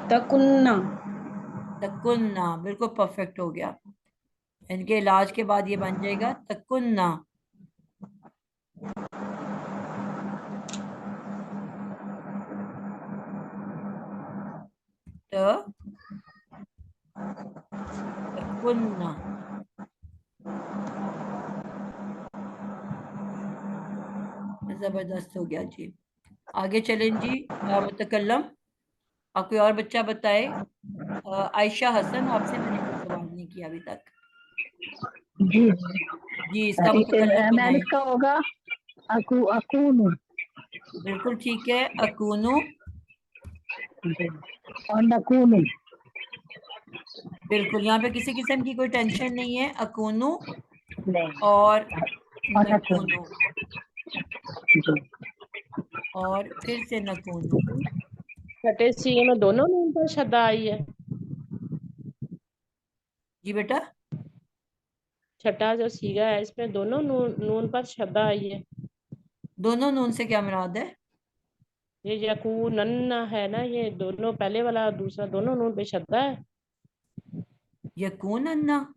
तकुन्ना। तकुन्ना। बिल्कुल परफेक्ट हो गया। इनके इलाज के बाद ये बन जाएगा तकुन्ना। त तकुन्ना। जबरदस्त हो गया जी। आगे चलें जी। मुतकल्लम, आप कोई और बच्चा बताए। आयशा हसन, आपसे मैंने कोई सवाल नहीं किया अभी तक। जी जी, इसका टीचर मुतकल्लिम मैम बनाएं। इसका होगा अकून बिल्कुल ठीक है, अकूनु। और नकून। बिल्कुल, यहाँ पे किसी किस्म की कोई टेंशन नहीं है, अकूनु नहीं और और नकून। नकूनु और फिर से नकूनु। छठे सी में दोनों नून पर शद्दा आई है। जी बेटा, छठा जो सीगा है इसमें दोनों नून पर शद्दा आई है। दोनों नून से क्या मुराद है? ये यकूनन है ना, ये दोनों पहले वाला और दूसरा दोनों नून पे शद्दा है। यकून अन्ना।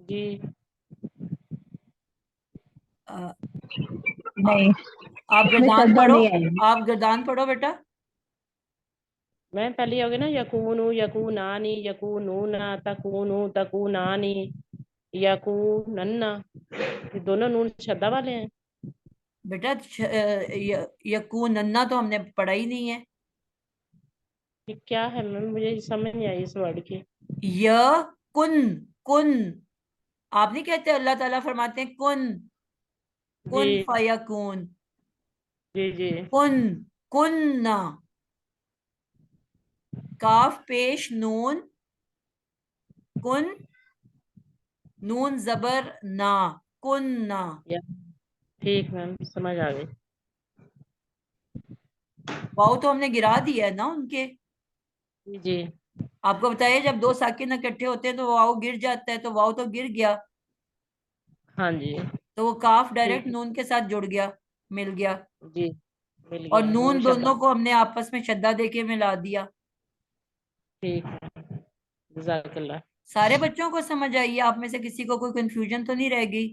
जी अ, नहीं आप इसमें गर्दान शब्दा पढ़ो, नहीं आएगी। आप गर्दान पढ़ो बेटा। मैं पहले होगी ना, यकूनु यकूनानी यकूनूना तकूनु तकूनानी यकूनन्ना, ये दोनों नून शद्दा वाले हैं। बेटा यकून अन्ना तो हमने पढ़ा ही नहीं है। ये क्या है मैम, मुझे समझ नहीं आई इस वर्ड की। य कुन कुन, आप नहीं कहते अल्लाह ताला फरमाते हैं कुन जी कुन फयकून, जी जी कुन कुन्ना, काफ पेश नून, कुन नून जबर ना, कुन्ना। या ठीक मैम, समझ आ गई। वाव तो हमने गिरा दिया है ना उनके। जी जी आपको बताइए, जब दो साकिन इकट्ठे होते हैं तो वाव गिर जाता है, तो वाव तो गिर गया, हाँ जी तो वो काफ ठीक डायरेक्ट है। नून के साथ जुड़ गया, मिल गया। जी मिल और गया नून नून शद्दा। दोनों को हमने आपस में शद्दा देके मिला दिया। ठीक है, जज़ाकल्लाह। सारे बच्चों को समझ आई है? आप में से किसी को कोई कंफ्यूजन तो नहीं रह गई?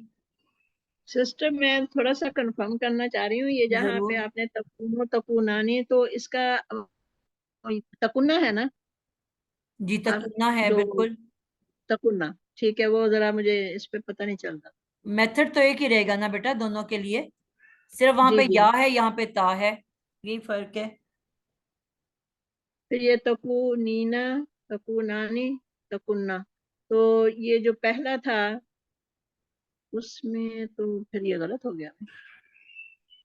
सिस्टर मैं थोड़ा सा कंफर्म करना चाह रही हूँ, ये जहाँ पे जरूर। आपने तकूनो तकूनानी, तो इसका तकुन्ना है ना? जी, आप तकुन्ना है जो बिल्कुल। तकुन्ना, ठीक है, वो जरा मुझे इस पे पता नहीं चलता। मेथड तो एक ही रहेगा ना बेटा दोनों के लिए, सिर्फ वहां जी पे जी। या है, यहाँ पे ता है, यही फर्क है। फिर ये तकूनीना, तकूनानी, तकुन्ना, तो ये जो पहला था उसमें तो फिर ये गलत हो गया।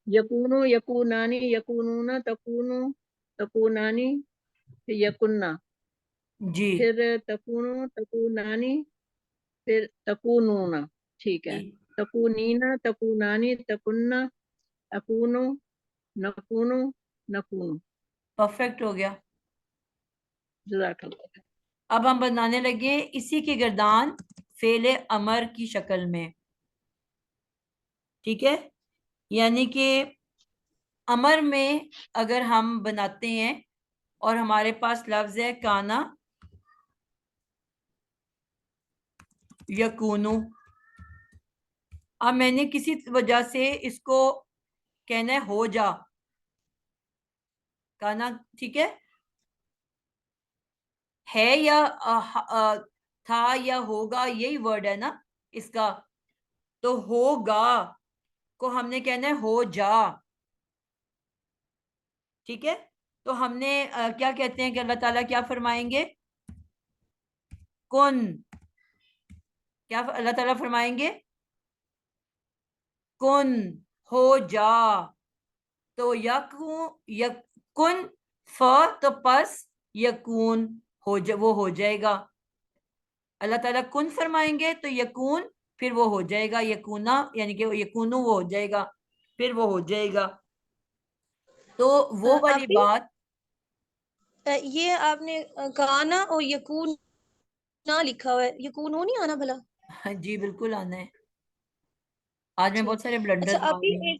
यकूनो यकूनानी यकूनूना तकूनु तकूनानी, फिर यकुन्ना, जी फिर तकूनो तकूनानी, फिर तकूनूना, ठीक है। जी, तकूनीना तकूनानी तकुन्ना, अकूनो, नकूनो, नकूनो। परफेक्ट हो गया। जज़ाकल्लाह। अब हम बनाने लगे इसी की गर्दान फेले अमर की शक्ल में, ठीक है? यानी कि अमर में अगर हम बनाते हैं और हमारे पास लफ्ज है काना यकूनु, अब मैंने किसी वजह से इसको कहना है हो जा, काना, ठीक है या था या होगा, यही वर्ड है ना इसका। तो होगा को हमने कहना है हो जा, ठीक है? तो हमने क्या कहते हैं कि अल्लाह ताला क्या फरमाएंगे? कुन, क्या अल्लाह ताला फरमाएंगे? कुन, हो जा। तो यकुन फ, तो पस यकून, वो हो जाएगा। अल्लाह ताला कुन फरमाएंगे तो यकून, फिर वो हो जाएगा यकूना, यानी कि यकूनु वो हो जाएगा, फिर वो हो जाएगा। तो वो वाली आप ही बात। ये आपने गाना और यकून ना लिखा हुआ है, यकून हो नहीं आना भला? हाँ जी, बिल्कुल आना है। आज मैं अच्छा बहुत सारे अच्छा, ब्लंडर्स आप मार ही रही हूँ।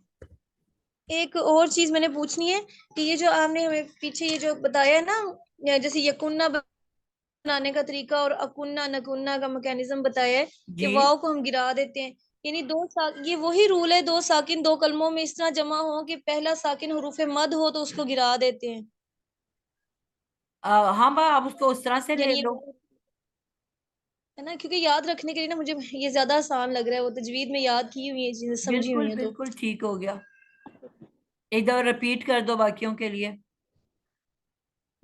एक और चीज मैंने पूछनी है कि ये जो आपने हमें पीछे ये जो बताया है ना, जैसे यकुन्ना बनाने का तरीका और अकुन्ना नकुन्ना का मैकेनिज्म बताया है कि जी, वाव को हम गिरा देते हैं, यानी ये वही रूल है, दो साकिन दो कलमों में इस तरह जमा हो कि पहला साकिन हुरूफ मद हो तो उसको गिरा देते हैं, हाँ बा, आप उसको उस तरह से ले यानी लो। ये है ना, क्योंकि याद रखने के लिए ना मुझे ये ज्यादा आसान लग रहा है, वो तजवीद में याद की हुई है चीजें, समझी हुई बिल्कुल है तो। बिल्कुल ठीक हो गया। एक दफा रिपीट कर दो बाकियों के लिए।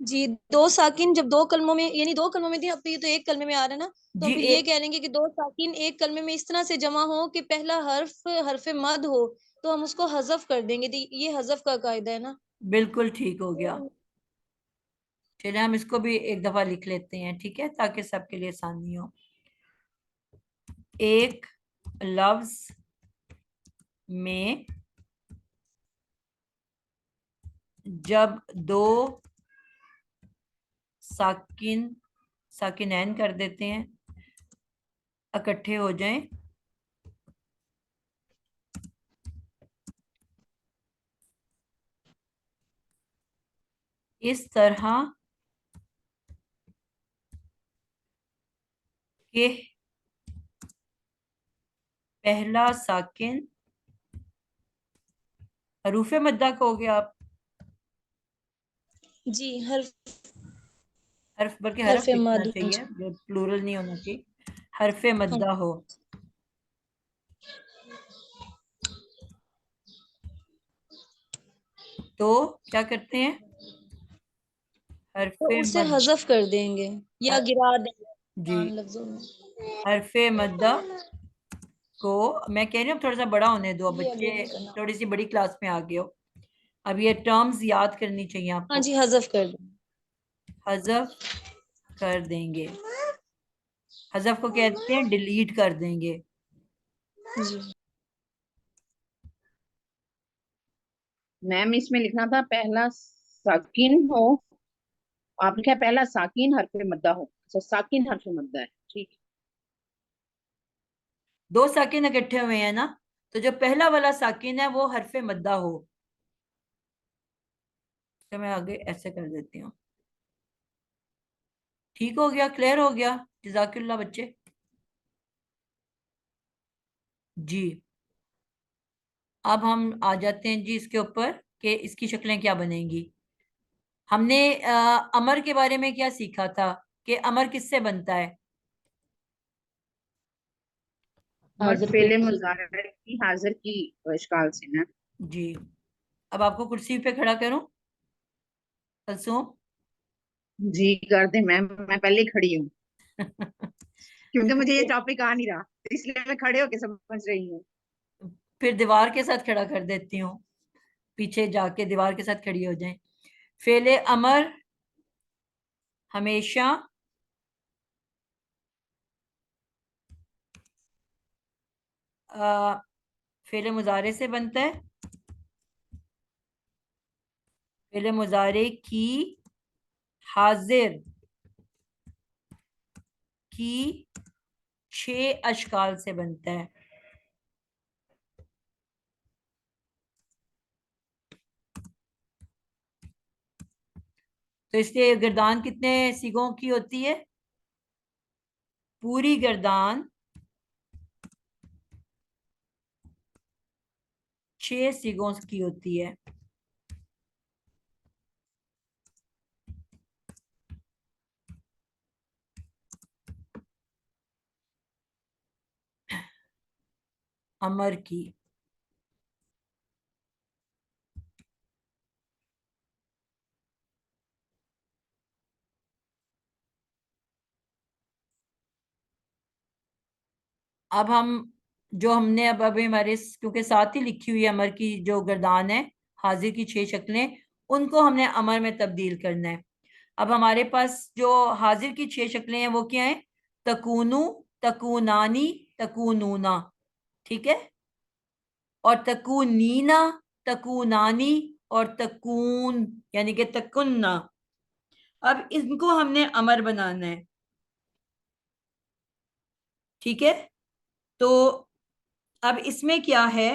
जी, दो साकिन जब दो कलमों में, यानी दो कलमों में थी, अब तो ये तो एक कलमे में आ रहा है ना, तो जी हम फिर ये कह लेंगे कि दो साकिन एक कलमे में इस तरह से जमा हो कि पहला हर्फ हरफ मद हो, तो हम उसको हजफ कर देंगे। तो ये हजफ का कायदा है ना। बिल्कुल ठीक हो गया। चलिए हम इसको भी एक दफा लिख लेते हैं, ठीक है, ताकि सबके लिए आसानी हो। एक लफ्ज में जब दो साकिन साकिनैन कर देते हैं, इकट्ठे हो जाएं, इस तरह के पहला साकिन हरूफ मद्दा कहोगे आप? जी, हर्फ हर्फ बल्कि हरफ हरफ लिखना मद, हाँ चाहिए, जी। जो प्लूरल नहीं होना चाहिए। हरफ हाँ मद्दा हो तो क्या करते हैं? हरफ तो उसे मद हजफ कर देंगे या हर- गिरा देंगे जी, आसान लफ्जों में। हरफ मद्दा को मैं कह रही हूँ थोड़ा सा बड़ा होने दो, ये अभी बच्चे नहीं करना। थोड़ी सी बड़ी क्लास में आ गए हो। अब ये टर्म्स याद करनी चाहिए हाँ आपको। जी, हजफ कर देंगे। हजफ कर देंगे, हजफ को कहते हैं डिलीट कर देंगे। जी, मैम इसमें लिखना था पहला साकिन हो, आपने क्या पहला साकिन हरफ मद्दा हो। अच्छा, साकिन हरफ मद्दा है, ठीक है। दो साकिन इकट्ठे हुए हैं ना, तो जो पहला वाला साकिन है वो हरफ मद्दा हो। तो मैं आगे ऐसे कर देती हूँ। ठीक हो गया, क्लियर हो गया? जजाकिल्लाह बच्चे। जी, अब हम आ जाते हैं जी इसके ऊपर कि इसकी शक्लें क्या बनेंगी। हमने अमर के बारे में क्या सीखा था कि अमर किससे बनता है? और हाजिर पे फेले मुजाहरे की हाजिर की इश्काल से ना। जी, अब आपको कुर्सी पे खड़ा करूं कलसूम? जी कर दे मैम, मैं पहले ही खड़ी हूँ, क्योंकि मुझे ये टॉपिक आ नहीं रहा, इसलिए मैं खड़े होके समझ रही हूँ। फिर दीवार के साथ खड़ा कर देती हूँ, पीछे जाके दीवार के साथ खड़ी हो जाए। फेले अमर हमेशा फेले मुजारे से बनता है। फेले मुजारे की हाजिर की 6 अशकाल से बनता है। तो इसलिए गर्दान कितने सीगों की होती है? पूरी गर्दान 6 सीगों की होती है। अमर की अब हम जो हमने अब अभी हमारे क्योंकि साथ ही लिखी हुई है अमर की जो गर्दान है, हाजिर की 6 शक्लें, उनको हमने अमर में तब्दील करना है। अब हमारे पास जो हाजिर की 6 शक्लें हैं वो क्या है? तकूनु, तकूनानी, तकूनूना, ठीक है, और तकूनीना, तकूनानी, और तकून यानी कि तकुन्ना। अब इनको हमने अमर बनाना है, ठीक है। तो अब इसमें क्या है?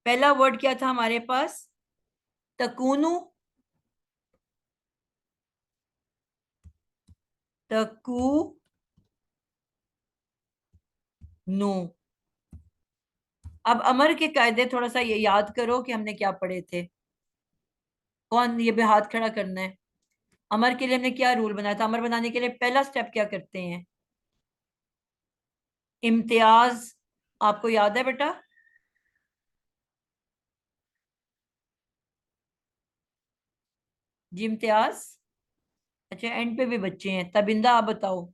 पहला वर्ड क्या था हमारे पास? तकूनु, तकूनु। अब अमर के कायदे थोड़ा सा ये याद करो कि हमने क्या पढ़े थे। कौन ये भी हाथ खड़ा करना है? अमर के लिए हमने क्या रूल बनाया था? अमर बनाने के लिए पहला स्टेप क्या करते हैं? इम्तियाज, आपको याद है बेटा? जी इम्तियाज। अच्छा एंड पे भी बच्चे हैं। तबिंदा आप बताओ।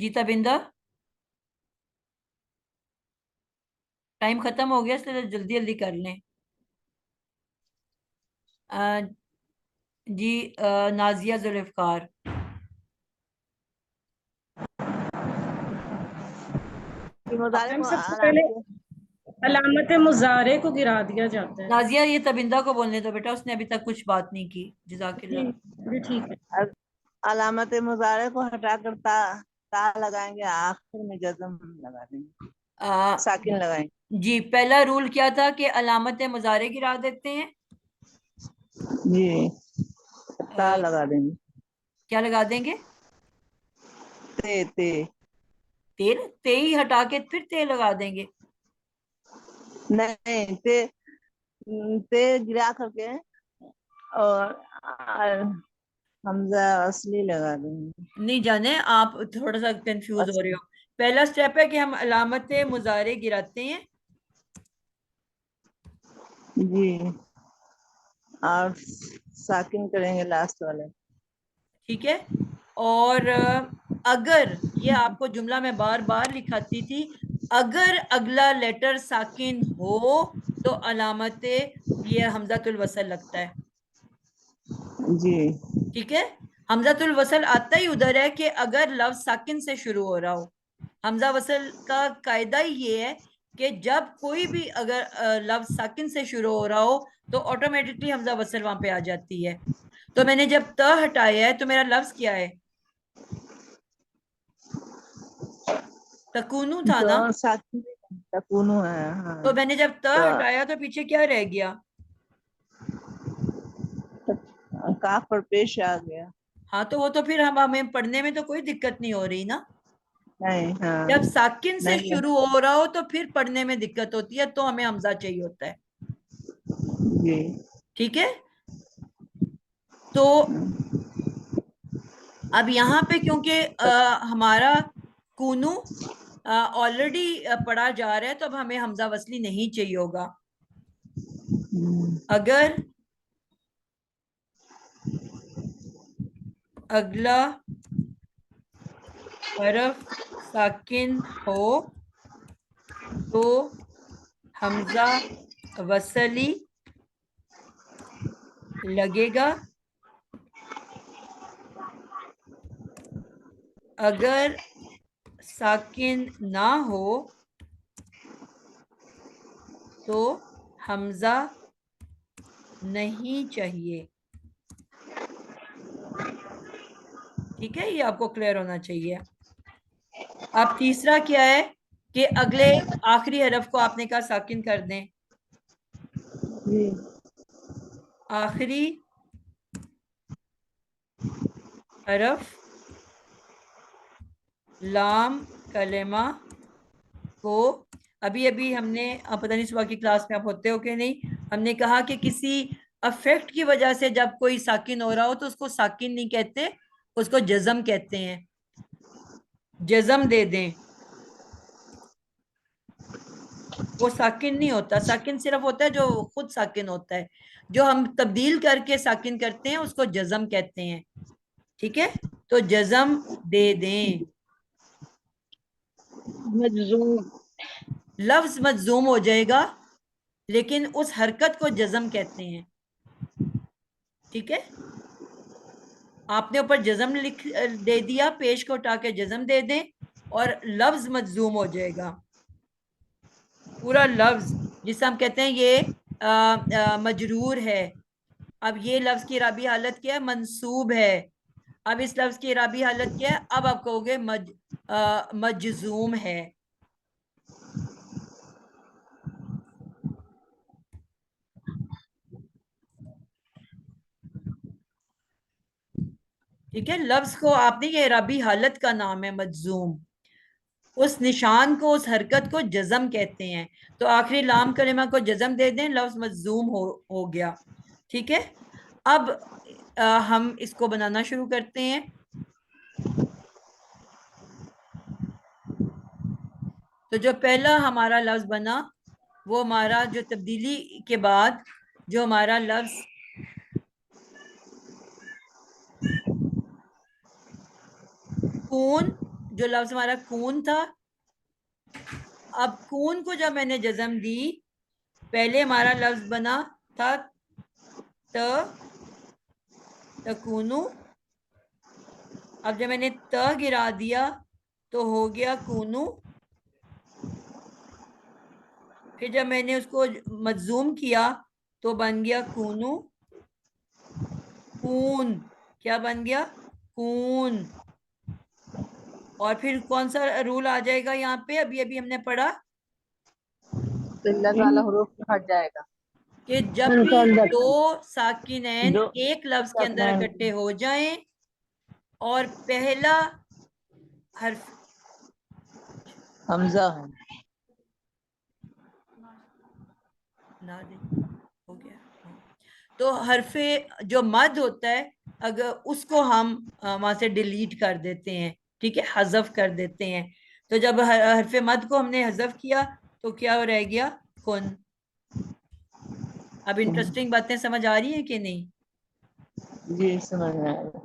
जी तबिंदा, टाइम खत्म हो गया इसलिए जल्दी जल्दी कर लें। अ, जी नाजिया जुल्फ़िकार। मुजारे मैम को सबसे पहले अलामत मुजारे को गिरा दिया जाता है। नाजिया ये तबिंदा को बोलने दो बेटा, उसने अभी तक कुछ बात नहीं की। जी जज़ाकिल्लाह। जी ठीक है। अलामत मुजारे को हटाकर ता लगाएंगे, आखिर में जज्म लगा देंगे, आ, साकिन लगाएंगे। जी पहला रूल क्या था कि अलामत मुजारे गिरा देते हैं। जी ता आ, लगा देंगे। क्या लगा देंगे? ते ते तेल, ते ही हटा के फिर ते लगा देंगे। नहीं, ते गिरा करके और हमजा असली लगा देंगे। नहीं जाने, आप थोड़ा सा कंफ्यूज हो रहे हो। पहला स्टेप है कि हम अलामत मुजारे गिराते हैं। जी, और साकिन करेंगे लास्ट वाले। ठीक है। और अगर, ये आपको जुमला में बार बार लिखाती थी, अगर अगला लेटर साकिन हो तो अलामत ये हमजातुल वसल लगता है। जी ठीक है। हमजातुल वसल आता ही उधर है कि अगर लफ्ज साकिन से शुरू हो रहा हो। हमजा वसल का कायदा ही ये है कि जब कोई भी अगर लफ्ज साकिन से शुरू हो रहा हो तो ऑटोमेटिकली हमजा वसल वहां पे आ जाती है। तो मैंने जब त हटाया है तो मेरा लफ्ज क्या है? तकूनु था ना। तो साकिन तकुनु है। हाँ तो मैंने जब त तो हटाया तो पीछे क्या रह गया? काफ पर पेश आ गया। हाँ तो वो तो फिर हम हमें पढ़ने में तो कोई दिक्कत नहीं हो रही ना। नहीं, हाँ जब साकिन से नहीं, शुरू हो रहा हो तो फिर पढ़ने में दिक्कत होती है, तो हमें हमजा चाहिए होता है। जी ठीक है। तो अब यहाँ पे क्योंकि हमारा कूनू ऑलरेडी पढ़ा जा रहा है तो अब हमें हमजा वसली नहीं चाहिए होगा। अगर अगला हरफ साकिन हो तो हमजा वसली लगेगा। अगर साकिन ना हो तो हमजा नहीं चाहिए। ठीक है, ये आपको क्लियर होना चाहिए। अब तीसरा क्या है कि अगले आखिरी हरफ को आपने कहा साकिन कर दें। जी आखिरी हरफ लाम कलेमा को, अभी अभी हमने पता नहीं सुबह की क्लास में आप होते हो कि नहीं, हमने कहा कि किसी अफेक्ट की वजह से जब कोई साकिन हो रहा हो तो उसको साकिन नहीं कहते, उसको जज़म कहते हैं। जज़म दे दें, वो साकिन नहीं होता। साकिन सिर्फ होता है जो खुद साकिन होता है। जो हम तब्दील करके साकिन करते हैं उसको जज़म कहते हैं। ठीक है, तो जज़म दे दें। मजजूम। लफ्ज मजजूम हो जाएगा लेकिन उस हरकत को जज़म कहते हैं। ठीक है, आपने ऊपर जज़म लिख दे दिया, पेश को उठा के जज़म दे दें और लफ्ज मजजूम हो जाएगा। पूरा लफ्ज जिसे हम कहते हैं ये मजरूर है। अब ये लफ्ज की इराबी हालत क्या है? मंसूब है। अब इस लफ्ज की इराबी हालत क्या है? अब आप कहोगे मजजूम है। ठीक है, लफ्ज को आपने, ये इराबी हालत का नाम है मजजूम। उस निशान को, उस हरकत को जज़म कहते हैं। तो आखिरी लाम कलिमा को जज़म दे दें, लफ्ज मजजूम हो गया। ठीक है। अब हम इसको बनाना शुरू करते हैं। तो जो पहला हमारा लफ्ज बना वो हमारा जो तब्दीली के बाद जो हमारा लफ्ज कून, जो लफ्ज हमारा कून था, अब कून को जब मैंने जज़म दी, पहले हमारा लफ्ज बना था तकूनु। अब जब मैंने त गिरा दिया तो हो गया कूनू। फिर जब मैंने उसको मजूम किया तो बन गया कूनू कून। क्या बन गया? कून। और फिर कौन सा रूल आ जाएगा यहाँ पे? अभी अभी हमने पढ़ा इल्लत वाला हुरूफ हट जाएगा। कि जब उनके भी अंदर दो साकिनैन जो एक लफ्ज के अंदर साकिनैन इकट्ठे हो जाएं और पहला हर्फ हमजा है। ना दे हो गया, हाँ। तो हरफे जो मद होता है, अगर उसको हम वहां से डिलीट कर देते हैं, ठीक है, हजफ कर देते हैं। तो जब हरफे मद को हमने हजफ किया तो क्या रह गया? कुन। अब इंटरेस्टिंग बातें समझ आ रही हैं कि नहीं? जी समझ में आया।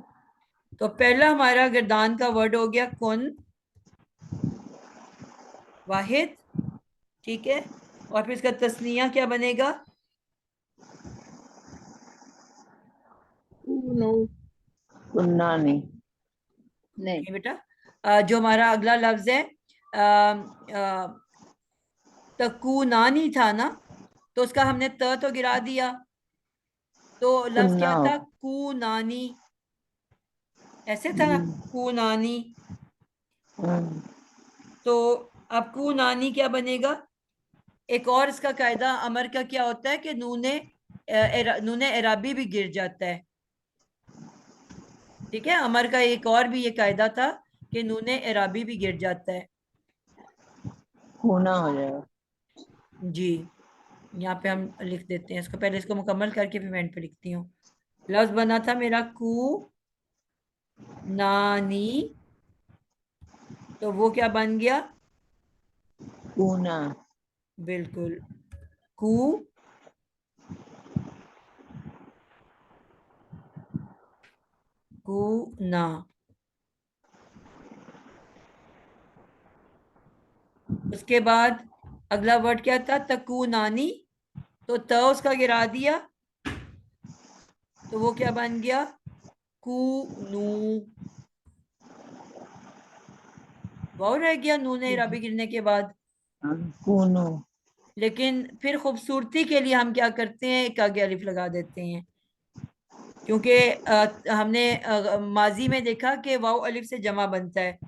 तो पहला हमारा गर्दान का वर्ड हो गया कुन, वाहिद, ठीक है। और फिर इसका तस्निया क्या बनेगा? कूनू कुन्नानी। नहीं बेटा, जो हमारा अगला लफ्ज है तकूनानी था ना, तो उसका हमने तो गिरा दिया, तो लफ्ज कुन्ना क्या हो। था? कूनानी। ऐसे था ना, कूनानी। हम्म, तो अब कूनानी क्या बनेगा? एक और इसका कायदा अमर का क्या होता है कि नूने एराबी भी गिर जाता है, ठीक है। अमर का एक और भी ये कायदा था कि नूने एराबी भी गिर जाता है। खूना हो जाएगा। जी, यहाँ पे हम लिख देते हैं इसको, पहले इसको मुकम्मल करके फिर मैं एंड पे लिखती हूँ। लफ्ज बना था मेरा कू नानी, तो वो क्या बन गया? कूना। बिल्कुल, कू कू ना। उसके बाद अगला वर्ड क्या था? तकू नानी, तो त उसका गिरा दिया, तो वो क्या बन गया? कू नू। वाव रह गया नूने इराबी गिरने के बाद। कूनो। लेकिन फिर खूबसूरती के लिए हम क्या करते हैं? एक आगे अलिफ लगा देते हैं, क्योंकि हमने माजी में देखा कि वाव अलिफ से जमा बनता है,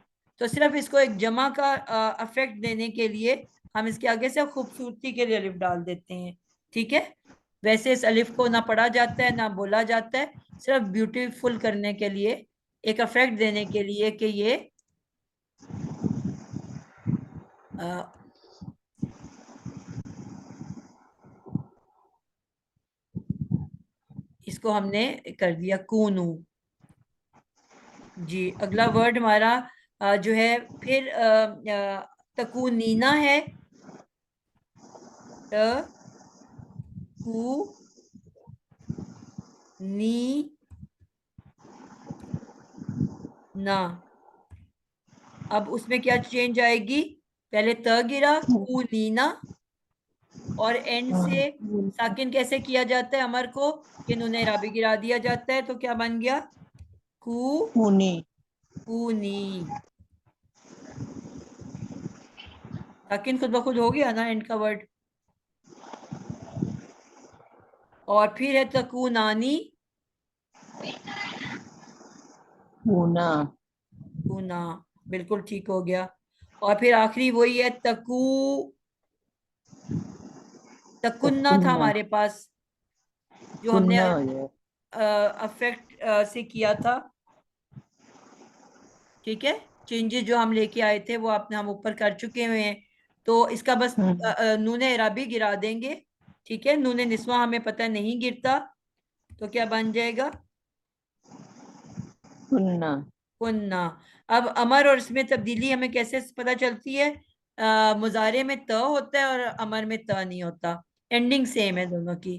तो सिर्फ इसको एक जमा का अफेक्ट देने के लिए हम इसके आगे से खूबसूरती के लिए अलिफ डाल देते हैं, ठीक है। वैसे इस अलिफ को ना पढ़ा जाता है ना बोला जाता है, सिर्फ ब्यूटीफुल करने के लिए, एक अफेक्ट देने के लिए कि ये अ, इसको हमने कर दिया कूनू। जी, अगला वर्ड हमारा जो है फिर तकूनीना है। त कू नी ना। अब उसमें क्या चेंज आएगी? पहले त गिरा, कू नीना, और एंड से साकिन कैसे किया जाता है अमर को? कि नूने राबी गिरा दिया जाता है, तो क्या बन गया? कू कूनी। कूनी। साकिन खुद ब खुद हो गया ना एंड का वर्ड। और फिर है तकूनानी, कूना। कूना, बिल्कुल ठीक हो गया। और फिर आखिरी वही है तकुन्ना था कुन्ना। हमारे पास, जो हमने कुन्ना हो जाएगा। अफेक्ट से किया था, ठीक है। चेंजेस जो हम लेके आए थे वो आपने हम ऊपर कर चुके हुए हैं, तो इसका बस नूने इराबी गिरा देंगे, ठीक है। नूने निस्वा हमें पता नहीं गिरता, तो क्या बन जाएगा? कुन्ना। कुन्ना। अब अमर और इसमें तब्दीली हमें कैसे पता चलती है? मुजारे में त होता है और अमर में त नहीं होता, एंडिंग सेम है दोनों की।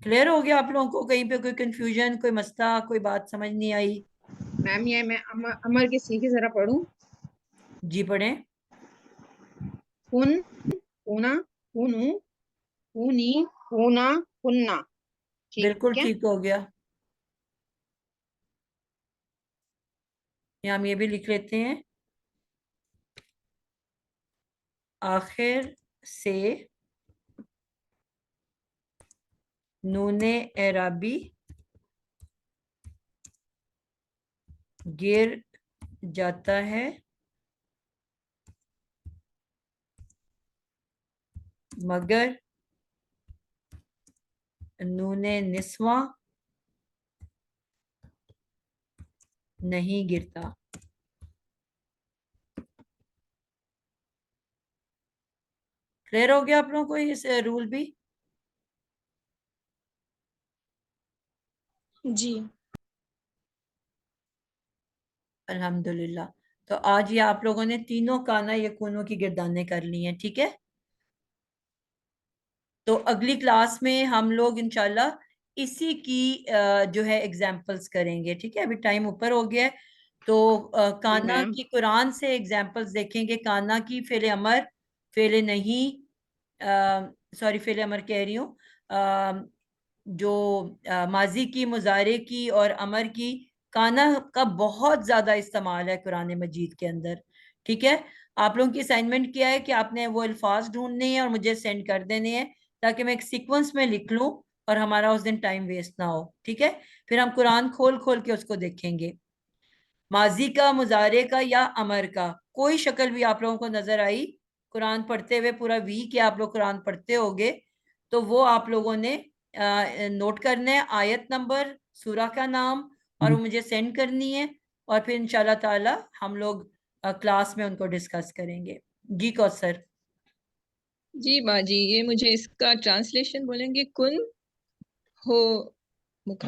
क्लियर हो गया आप लोगों को? कहीं पे कोई कंफ्यूजन, कोई मसला, कोई बात समझ नहीं आई? मैम ये मैं अमर के सीखे जरा पढ़ूं। जी पढ़ें। कुन, कुना, कुनु, कुनी, कुना, कुन्ना। ठीक बिल्कुल है। ठीक हो गया। यहाँ हम ये भी लिख लेते हैं, आखिर से नूने एराबी गिर जाता है मगर नूने निस्वा नहीं गिरता। क्लियर हो गया आप लोगों को इस रूल भी? जी। अल्हम्दुलिल्लाह। तो आज ये आप लोगों ने तीनों काना यकूनों की गिरदानें कर ली हैं, ठीक है। तो अगली क्लास में हम लोग इंशाल्लाह इसी की जो है एग्जाम्पल्स करेंगे, ठीक है। अभी टाइम ऊपर हो गया है, तो जी काना मैम। की कुरान से एग्जाम्पल्स देखेंगे। काना की फेले अमर, फेले नहीं, सॉरी फेले अमर कह रही हूँ, जो माजी की, मुजारे की और अमर की, काना का बहुत ज्यादा इस्तेमाल है कुरान मजीद के अंदर, ठीक है। आप लोगों की असाइनमेंट क्या है कि आपने वो अल्फाज ढूंढने हैं और मुझे सेंड कर देने हैं, ताकि मैं एक सीक्वेंस में लिख लूं और हमारा उस दिन टाइम वेस्ट ना हो, ठीक है। फिर हम कुरान खोल खोल के उसको देखेंगे। माजी का, मुजारे का या अमर का कोई शक्ल भी आप लोगों को नजर आई कुरान पढ़ते हुए, पूरा वीक या आप लोग कुरान पढ़ते होगे, तो वो आप लोगों ने नोट करना है, आयत नंबर, सूरा का नाम, और वो मुझे सेंड करनी है। और फिर इंशाल्लाह ताला हम लोग क्लास में उनको डिस्कस करेंगे। जी कौसर। जी माँ जी, ये मुझे इसका ट्रांसलेशन बोलेंगे? कुन हो मुखा